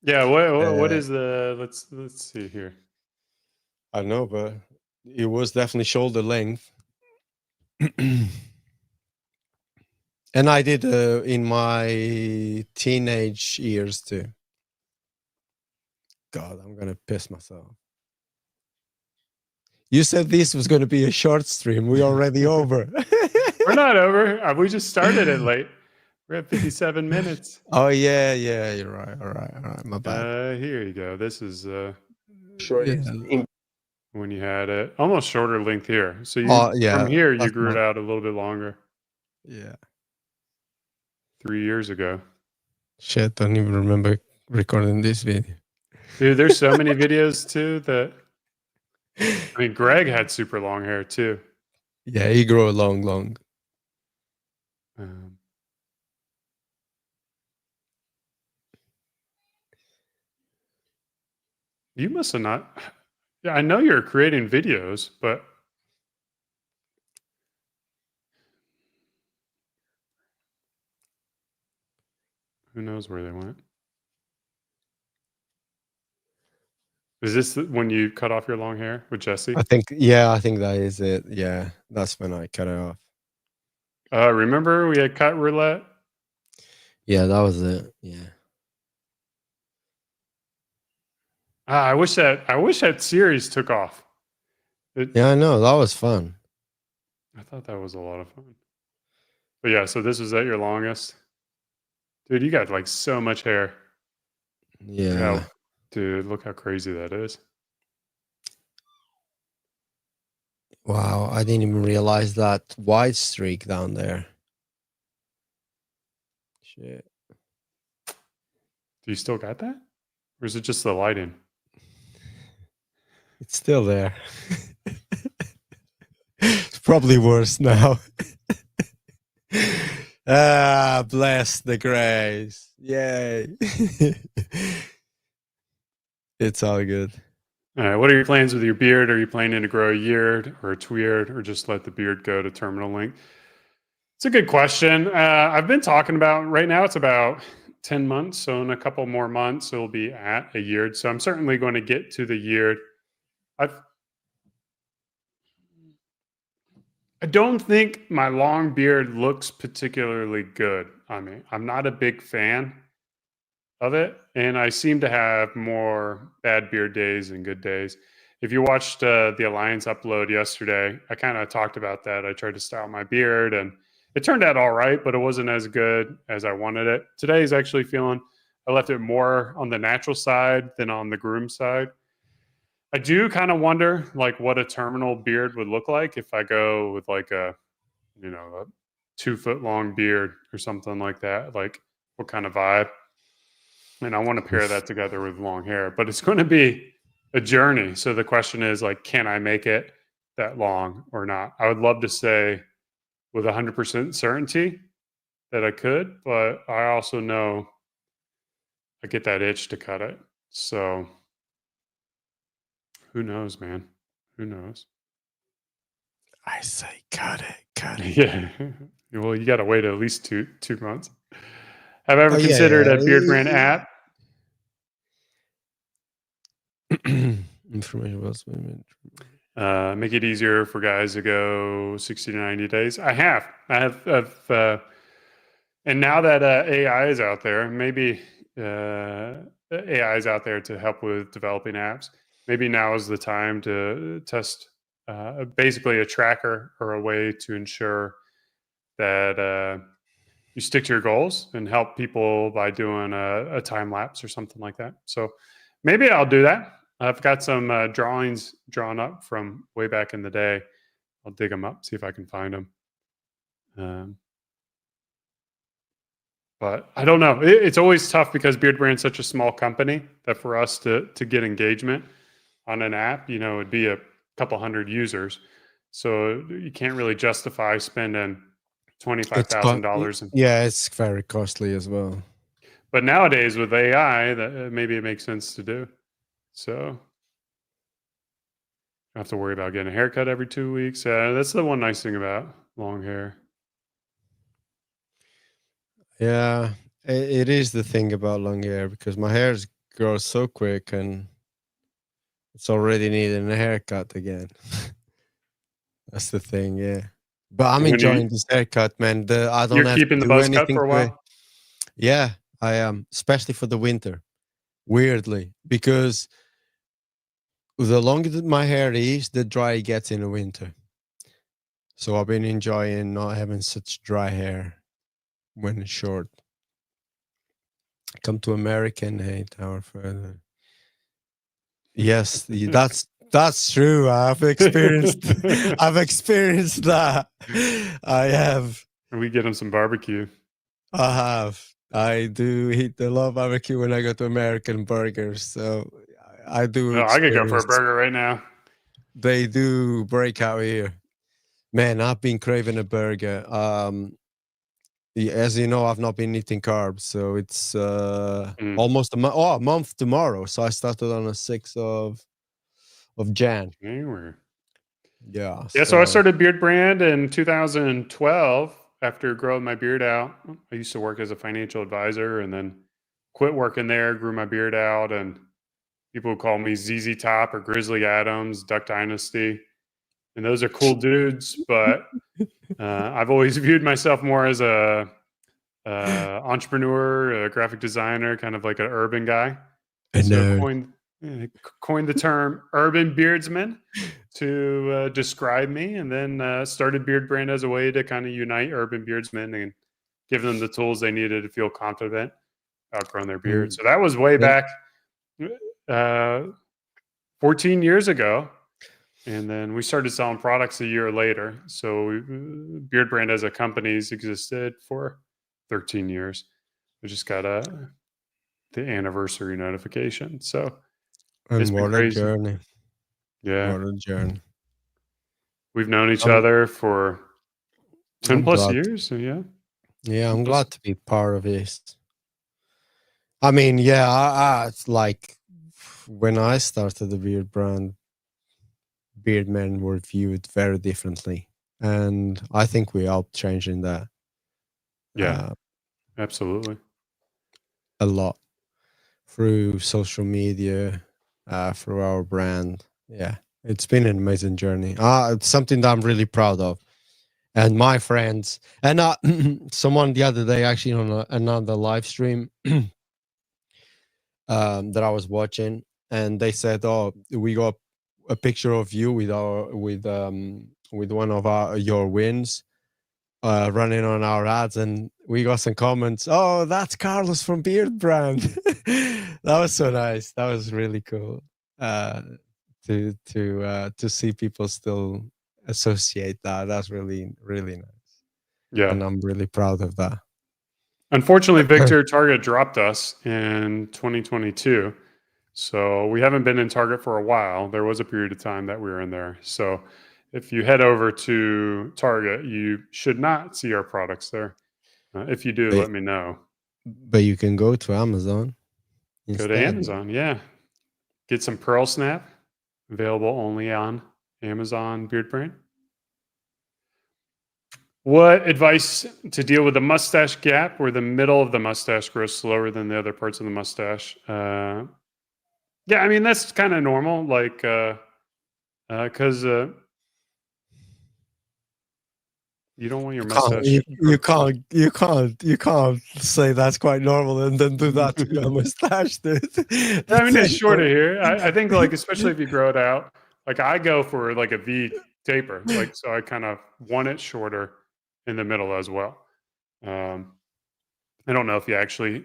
Speaker 1: Yeah, what is the let's see here.
Speaker 2: I know, but it was definitely shoulder length. And I did in my teenage years too. God, I'm gonna piss myself. You said this was gonna be a short stream. We're already over.
Speaker 1: We're not over. We just started it late. We're at 57 minutes.
Speaker 2: Oh yeah, you're right. All right. My bad.
Speaker 1: Here you go. This is
Speaker 4: Sure.
Speaker 2: Yeah.
Speaker 1: when you had it almost shorter length here. So you
Speaker 2: Yeah,
Speaker 1: from here you
Speaker 2: that's
Speaker 1: grew it
Speaker 2: not-
Speaker 1: out a little bit longer.
Speaker 2: Yeah.
Speaker 1: 3 years ago.
Speaker 2: Shit, don't even remember recording this video.
Speaker 1: Dude, there's so many videos too that I mean Greg had super long hair too.
Speaker 2: Yeah, he grew long.
Speaker 1: You must have not. Yeah, I know you're creating videos, but who knows where they went? Is this when you cut off your long hair with Jesse?
Speaker 2: I think that is it. Yeah, that's when I cut it off.
Speaker 1: Remember we had cut roulette?
Speaker 2: Yeah, that was it. Yeah.
Speaker 1: I wish that series took off.
Speaker 2: Yeah, I know. That was fun.
Speaker 1: I thought that was a lot of fun. But yeah, so this was at your longest. Dude, you got like so much hair.
Speaker 2: Yeah.
Speaker 1: Dude, look how crazy that is.
Speaker 2: Wow, I didn't even realize that white streak down there. Shit.
Speaker 1: Do you still got that? Or is it just the lighting?
Speaker 2: It's still there. It's probably worse now. Bless the grace. Yay. It's all good.
Speaker 1: All right, what are your plans with your beard? Are you planning to grow a yeared or a tweered or just let the beard go to terminal length? It's a good question. I've been talking about, right now it's about 10 months. So in a couple more months, it'll be at a yeared. So I'm certainly going to get to the yeared. I don't think my long beard looks particularly good on me. I'm not a big fan of it, and I seem to have more bad beard days and good days. If you watched the Alliance upload yesterday, I kind of talked about that. I tried to style my beard, and it turned out all right, but it wasn't as good as I wanted it. Today is actually feeling, I left it more on the natural side than on the groom side. I do kind of wonder like what a terminal beard would look like if I go with like a 2 foot long beard or something like that. Like what kind of vibe? And I want to pair that together with long hair, but it's going to be a journey. So the question is like, can I make it that long or not? I would love to say with 100% certainty that I could, but I also know I get that itch to cut it. So who knows, man? Who knows?
Speaker 2: I say cut it.
Speaker 1: Yeah. Well, you got to wait at least 2 months. Have I ever
Speaker 2: Oh yeah,
Speaker 1: considered a beard brand app?
Speaker 2: Information was
Speaker 1: Make it easier for guys to go 60 to 90 days. I have. And now that AI is out there, maybe AI is out there to help with developing apps. Maybe now is the time to test basically a tracker or a way to ensure that you stick to your goals and help people by doing a time lapse or something like that. So maybe I'll do that. I've got some drawings drawn up from way back in the day. I'll dig them up, see if I can find them. But I don't know. It's always tough because Beard Brand's such a small company that for us to get engagement on an app, it'd be a couple hundred users. So you can't really justify spending $25,000.
Speaker 2: Yeah, it's very costly as well.
Speaker 1: But nowadays with AI, that maybe it makes sense to do. So you don't have to worry about getting a haircut every 2 weeks. That's the one nice thing about long hair.
Speaker 2: Yeah, it is the thing about long hair because my hair grows so quick and it's already needing a haircut again. That's the thing, yeah. But I'm enjoying this haircut, man. I don't
Speaker 1: You're
Speaker 2: have
Speaker 1: keeping
Speaker 2: to
Speaker 1: the
Speaker 2: do
Speaker 1: buzz cut
Speaker 2: anything
Speaker 1: for a
Speaker 2: to it.
Speaker 1: while?
Speaker 2: Yeah, I am, especially for the winter. Weirdly, because the longer that my hair is, the drier it gets in the winter. So I've been enjoying not having such dry hair when it's short. Come to America and 8 hours further. Yes, that's true. I've experienced that. I have.
Speaker 1: And we get them some barbecue.
Speaker 2: I have. I do eat a lot of barbecue when I go to American burgers. So I do.
Speaker 1: No, I could go for a
Speaker 2: experience-
Speaker 1: burger right now.
Speaker 2: They do break out here. Man, I've been craving a burger. As you know, I've not been eating carbs, so it's almost a month tomorrow. So I started on the 6th of Jan.
Speaker 1: January.
Speaker 2: Yeah.
Speaker 1: Yeah, so I started Beard Brand in 2012 after growing my beard out. I used to work as a financial advisor and then quit working there, grew my beard out, and people would call me ZZ Top or Grizzly Adams, Duck Dynasty. And those are cool dudes, but I've always viewed myself more as a entrepreneur, a graphic designer, kind of like an urban guy. So coined the term urban beardsman to describe me, and then started Beard Brand as a way to kind of unite urban beardsmen and give them the tools they needed to feel confident about growing their beard. So that was way back 14 years ago. And then we started selling products a year later. So Beard Brand as a company's existed for 13 years. We just got the anniversary notification. So it's been
Speaker 2: what a
Speaker 1: crazy.
Speaker 2: journey.
Speaker 1: Yeah.
Speaker 2: What a journey.
Speaker 1: We've known each other for 10
Speaker 2: I'm
Speaker 1: plus
Speaker 2: glad.
Speaker 1: years. So yeah.
Speaker 2: Yeah, I'm glad to be part of this. I mean, yeah, it's like when I started the Beard Brand, beard men were viewed very differently, and I think we helped changing that.
Speaker 1: Yeah, absolutely.
Speaker 2: A lot through social media, through our brand. Yeah, it's been an amazing journey. It's something that I'm really proud of. And my friends, and someone the other day actually on another live stream that I was watching, and they said, "Oh, we got a picture of you with one of your wins running on our ads," and we got some comments. "Oh, that's Carlos from Beard Brand." That was so nice. That was really cool to see people still associate that. That's really, really nice.
Speaker 1: Yeah,
Speaker 2: and I'm really proud of that.
Speaker 1: Unfortunately, Victor, Target dropped us in 2022. So we haven't been in Target for a while. There was a period of time that we were in there. So if you head over to Target, you should not see our products there. If you do, let me know.
Speaker 2: But you can go to Amazon.
Speaker 1: Go to
Speaker 2: instead.
Speaker 1: Amazon. Yeah. Get some Pearl Snap, available only on Amazon Beard Brand. What advice to deal with the mustache gap where the middle of the mustache grows slower than the other parts of the mustache? Yeah, I mean, that's kind of normal. Like, because you don't want your mustache.
Speaker 2: You can't say that's quite normal and then do that to your mustache, dude.
Speaker 1: I mean, it's shorter here. I think, like, especially if you grow it out, like I go for like a V taper, like, so I kind of want it shorter in the middle as well. I don't know if he actually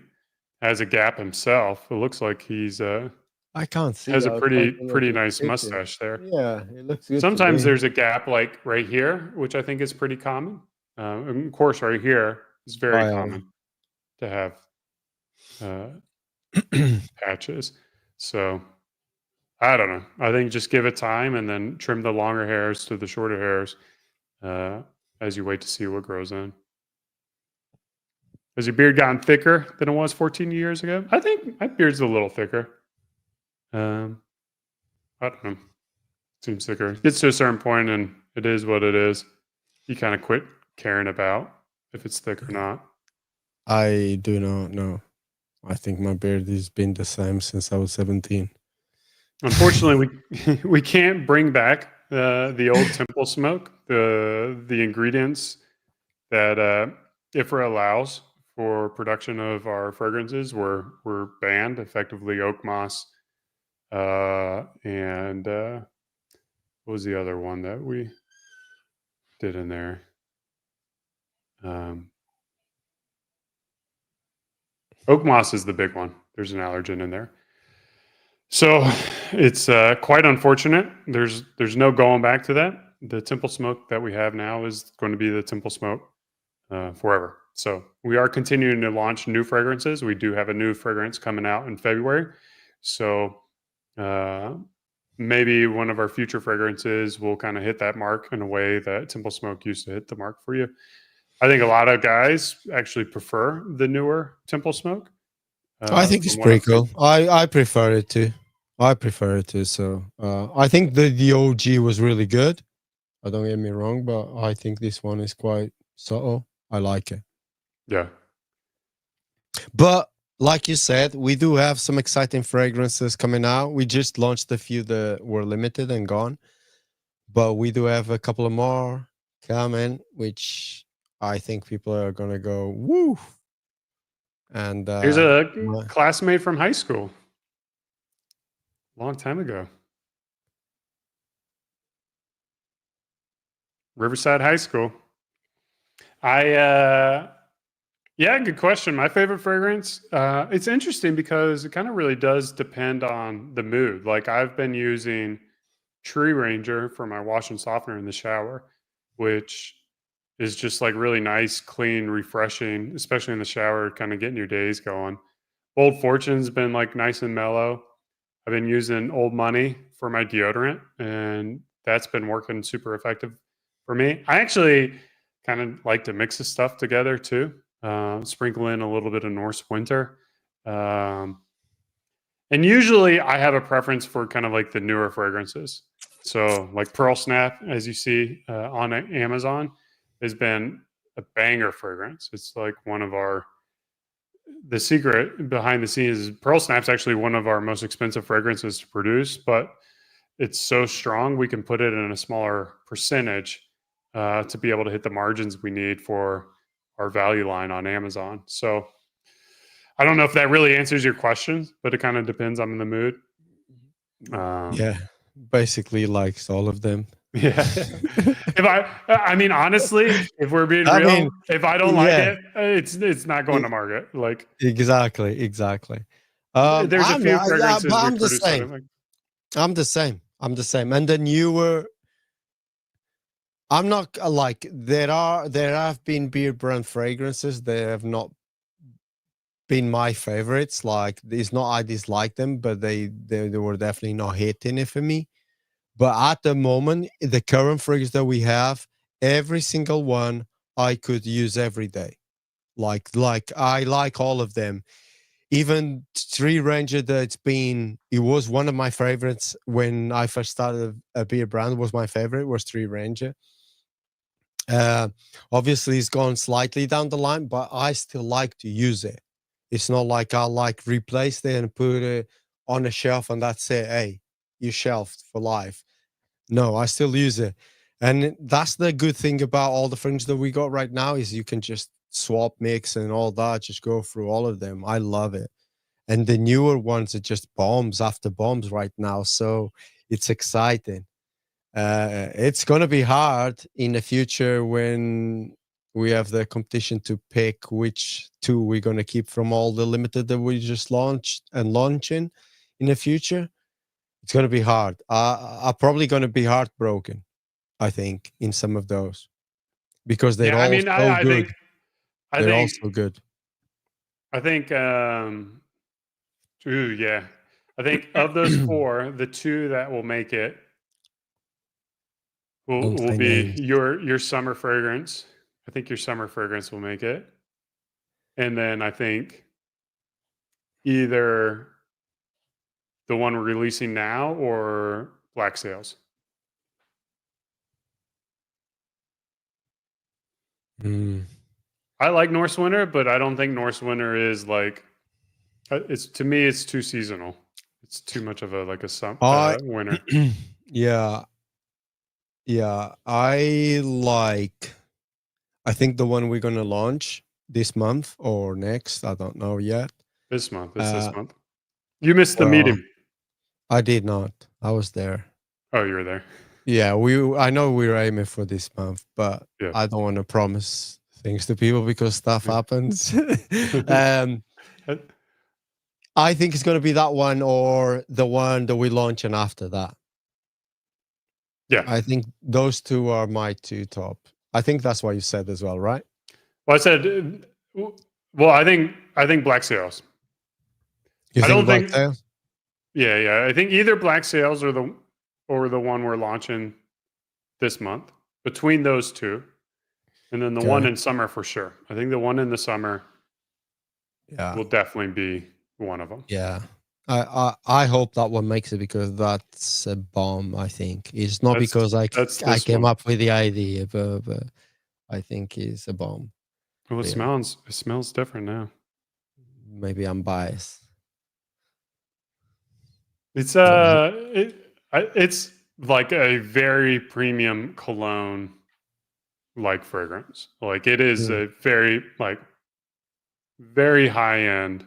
Speaker 1: has a gap himself. It looks like he's
Speaker 2: I can't see.
Speaker 1: has a
Speaker 2: that.
Speaker 1: pretty
Speaker 2: It's
Speaker 1: nice
Speaker 2: fitting.
Speaker 1: mustache there.
Speaker 2: Yeah, it looks good. to
Speaker 1: Sometimes
Speaker 2: me.
Speaker 1: there's a gap like right here, which I think is pretty common. And of course, right here is very
Speaker 2: yeah.
Speaker 1: common to have patches. So I don't know. I think just give it time and then trim the longer hairs to the shorter hairs as you wait to see what grows in. Has your beard gotten thicker than it was 14 years ago? I think my beard's a little thicker. I don't know. Seems thicker. It gets to a certain point and it is what it is. You kind of quit caring about if it's thick or not.
Speaker 2: I do not know. I think my beard has been the same since I was 17.
Speaker 1: Unfortunately, we can't bring back the old Temple Smoke, the ingredients that IFRA allows for production of our fragrances were banned, effectively oak moss, and what was the other one that we did in there? Oak moss is the big one. There's an allergen in there. So it's quite unfortunate. There's no going back to that. The Temple Smoke that we have now is going to be the Temple Smoke forever. So we are continuing to launch new fragrances. We do have a new fragrance coming out in February. So maybe one of our future fragrances will kind of hit that mark in a way that Temple Smoke used to hit the mark for you. I think a lot of guys actually prefer the newer Temple Smoke.
Speaker 2: I think it's pretty cool. I prefer it too. So I think the OG was really good. Don't get me wrong, but I think this one is quite subtle. I like it.
Speaker 1: Yeah.
Speaker 2: But like you said, we do have some exciting fragrances coming out. We just launched a few that were limited and gone. But we do have a couple of more coming, which I think people are going to go, woo. And
Speaker 1: here's a classmate from high school. Long time ago. Riverside High School. Yeah, good question. My favorite fragrance, it's interesting because it kind of really does depend on the mood. Like I've been using Tree Ranger for my wash and softener in the shower, which is just like really nice, clean, refreshing, especially in the shower, kind of getting your days going. Old Fortune's been like nice and mellow. I've been using Old Money for my deodorant, and that's been working super effective for me. I actually kind of like to mix the stuff together too. Sprinkle in a little bit of Norse Winter. And usually I have a preference for kind of like the newer fragrances. So like Pearl Snap, as you see on Amazon, has been a banger fragrance. It's like one of the secret behind the scenes is Pearl Snap's actually one of our most expensive fragrances to produce, but it's so strong we can put it in a smaller percentage to be able to hit the margins we need for our value line on Amazon. So I don't know if that really answers your question, but it kind of depends on the mood.
Speaker 2: Yeah, basically likes all of them.
Speaker 1: Yeah. I mean, honestly, if we're being real, if I don't like it, it's not going to market. Like
Speaker 2: exactly.
Speaker 1: There's a few fragrances
Speaker 2: I'm
Speaker 1: we
Speaker 2: the
Speaker 1: produce.
Speaker 2: same. I'm the same. And the newer, I'm not like there have been beer brand fragrances that have not been my favorites. Like it's not I dislike them, but they were definitely not hitting it for me. But at the moment, the current fragrance that we have, every single one I could use every day. Like I like all of them. even Tree Ranger, it was one of my favorites when I first started a beer brand. Was my favorite was Tree Ranger. Obviously it's gone slightly down the line, but I still like to use it. It's not like I like replace it and put it on a shelf and that's it. Hey, you shelved for life. No, I still use it. And that's the good thing about all the fringe that we got right now is you can just swap, mix and all that, just go through all of them. I love it. And the newer ones are just bombs after bombs right now. So it's exciting. It's going to be hard in the future when we have the competition to pick which two we're going to keep from all the limited that we just launched and launching in the future. It's going to be hard. I'm probably going to be heartbroken, I think, in some of those because they're all so good. They're all so good.
Speaker 1: I think, yeah. I think of those four, the two that will make it will be your summer fragrance. I think your summer fragrance will make it. And then I think either the one we're releasing now or Black Sails. I like Norse Winter, but I don't think Norse Winter is like it's to me it's too seasonal. It's too much of a winter.
Speaker 2: Yeah. I think the one we're gonna launch this month or next, I don't know yet.
Speaker 1: This month. It's this month. You missed the meeting.
Speaker 2: I did not. I was there.
Speaker 1: Oh, you were there.
Speaker 2: Yeah, I know we were aiming for this month, but
Speaker 1: Yeah.
Speaker 2: I don't want to promise things to people because stuff happens. I think it's going to be that one or the one that we launch and after that.
Speaker 1: Yeah.
Speaker 2: I think those two are my two top. I think that's what you said as well, right?
Speaker 1: Well, I said, I think Black Sails.
Speaker 2: You
Speaker 1: I don't
Speaker 2: Black
Speaker 1: think.
Speaker 2: Sails?
Speaker 1: Yeah. I think either Black Sails or the one we're launching this month. Between those two, and then the one in summer for sure. I think the one in the summer, will definitely be one of them.
Speaker 2: Yeah. I hope that one makes it because that's a bomb. I think it's not because I came up with the idea, but I think it's a bomb.
Speaker 1: Well, it smells different now.
Speaker 2: Maybe I'm biased.
Speaker 1: It's it's like a very premium cologne like fragrance. Like it is a very very high end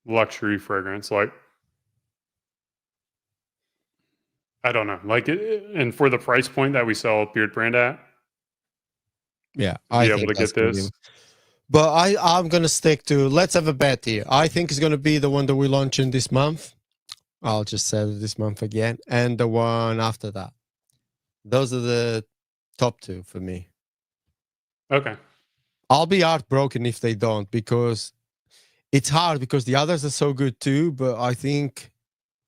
Speaker 1: luxury fragrance. Like I don't know, like and for the price point that we sell Beard Brand at,
Speaker 2: I
Speaker 1: be able to get this.
Speaker 2: But I'm gonna stick to. Let's have a bet here. I think it's gonna be the one that we launch in this month. I'll just say this month again, and the one after that. Those are the top two for me.
Speaker 1: Okay.
Speaker 2: I'll be heartbroken if they don't because it's hard because the others are so good too. But I think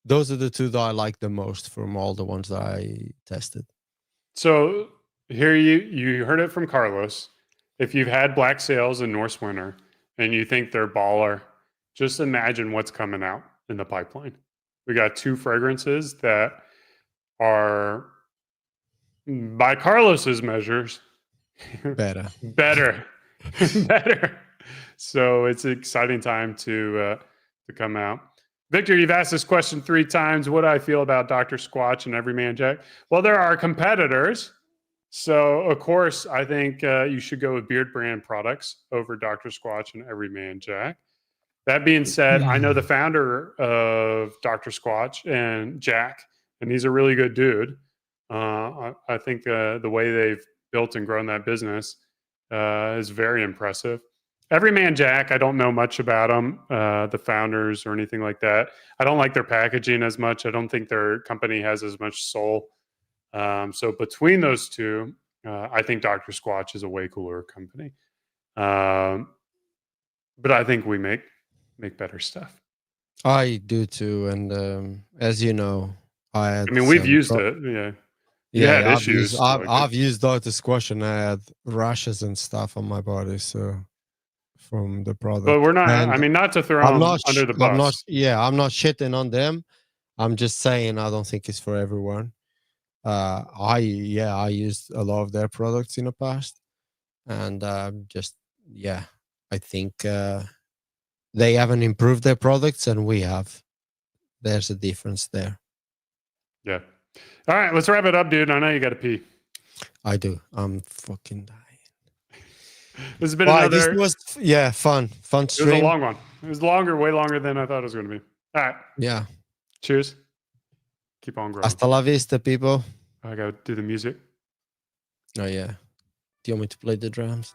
Speaker 2: those are the two that I like the most from all the ones that I tested.
Speaker 1: So here you heard it from Carlos. If you've had Black Sails and Norse Winter and you think they're baller, just imagine what's coming out in the pipeline. We got two fragrances that are, by Carlos's measures, better. So it's an exciting time to come out. Victor, you've asked this question 3 times. What do I feel about Dr. Squatch and Everyman Jack? Well, there are competitors. So, of course, I think you should go with Beard Brand products over Dr. Squatch and Everyman Jack. That being said, I know the founder of Dr. Squatch and Jack, and he's a really good dude. I think the way they've built and grown that business is very impressive. Everyman Jack, I don't know much about them, the founders or anything like that. I don't like their packaging as much. I don't think their company has as much soul. So between those two, I think Dr. Squatch is a way cooler company. But I think we make better stuff.
Speaker 2: I do too, and as you know,
Speaker 1: we've used it. Yeah,
Speaker 2: I've used Dr. Squatch, and I had rashes and stuff on my body. So from the product.
Speaker 1: But we're not.
Speaker 2: And
Speaker 1: I mean, not to throw
Speaker 2: I'm
Speaker 1: them
Speaker 2: not
Speaker 1: under the
Speaker 2: I'm
Speaker 1: bus.
Speaker 2: not I'm not shitting on them. I'm just saying I don't think it's for everyone. I used a lot of their products in the past, and I think they haven't improved their products, and we have. There's a difference there.
Speaker 1: Yeah. All right, let's wrap it up, dude. I know you got to pee.
Speaker 2: I do. I'm fucking dying.
Speaker 1: This has been
Speaker 2: Why,
Speaker 1: another.
Speaker 2: this was fun
Speaker 1: It was a
Speaker 2: stream.
Speaker 1: long one. It was longer, way longer than I thought it was going to be. All right.
Speaker 2: Yeah.
Speaker 1: Cheers. Keep on growing.
Speaker 2: Hasta la vista, people.
Speaker 1: I got to do the music.
Speaker 2: Oh yeah. Do you want me to play the drums?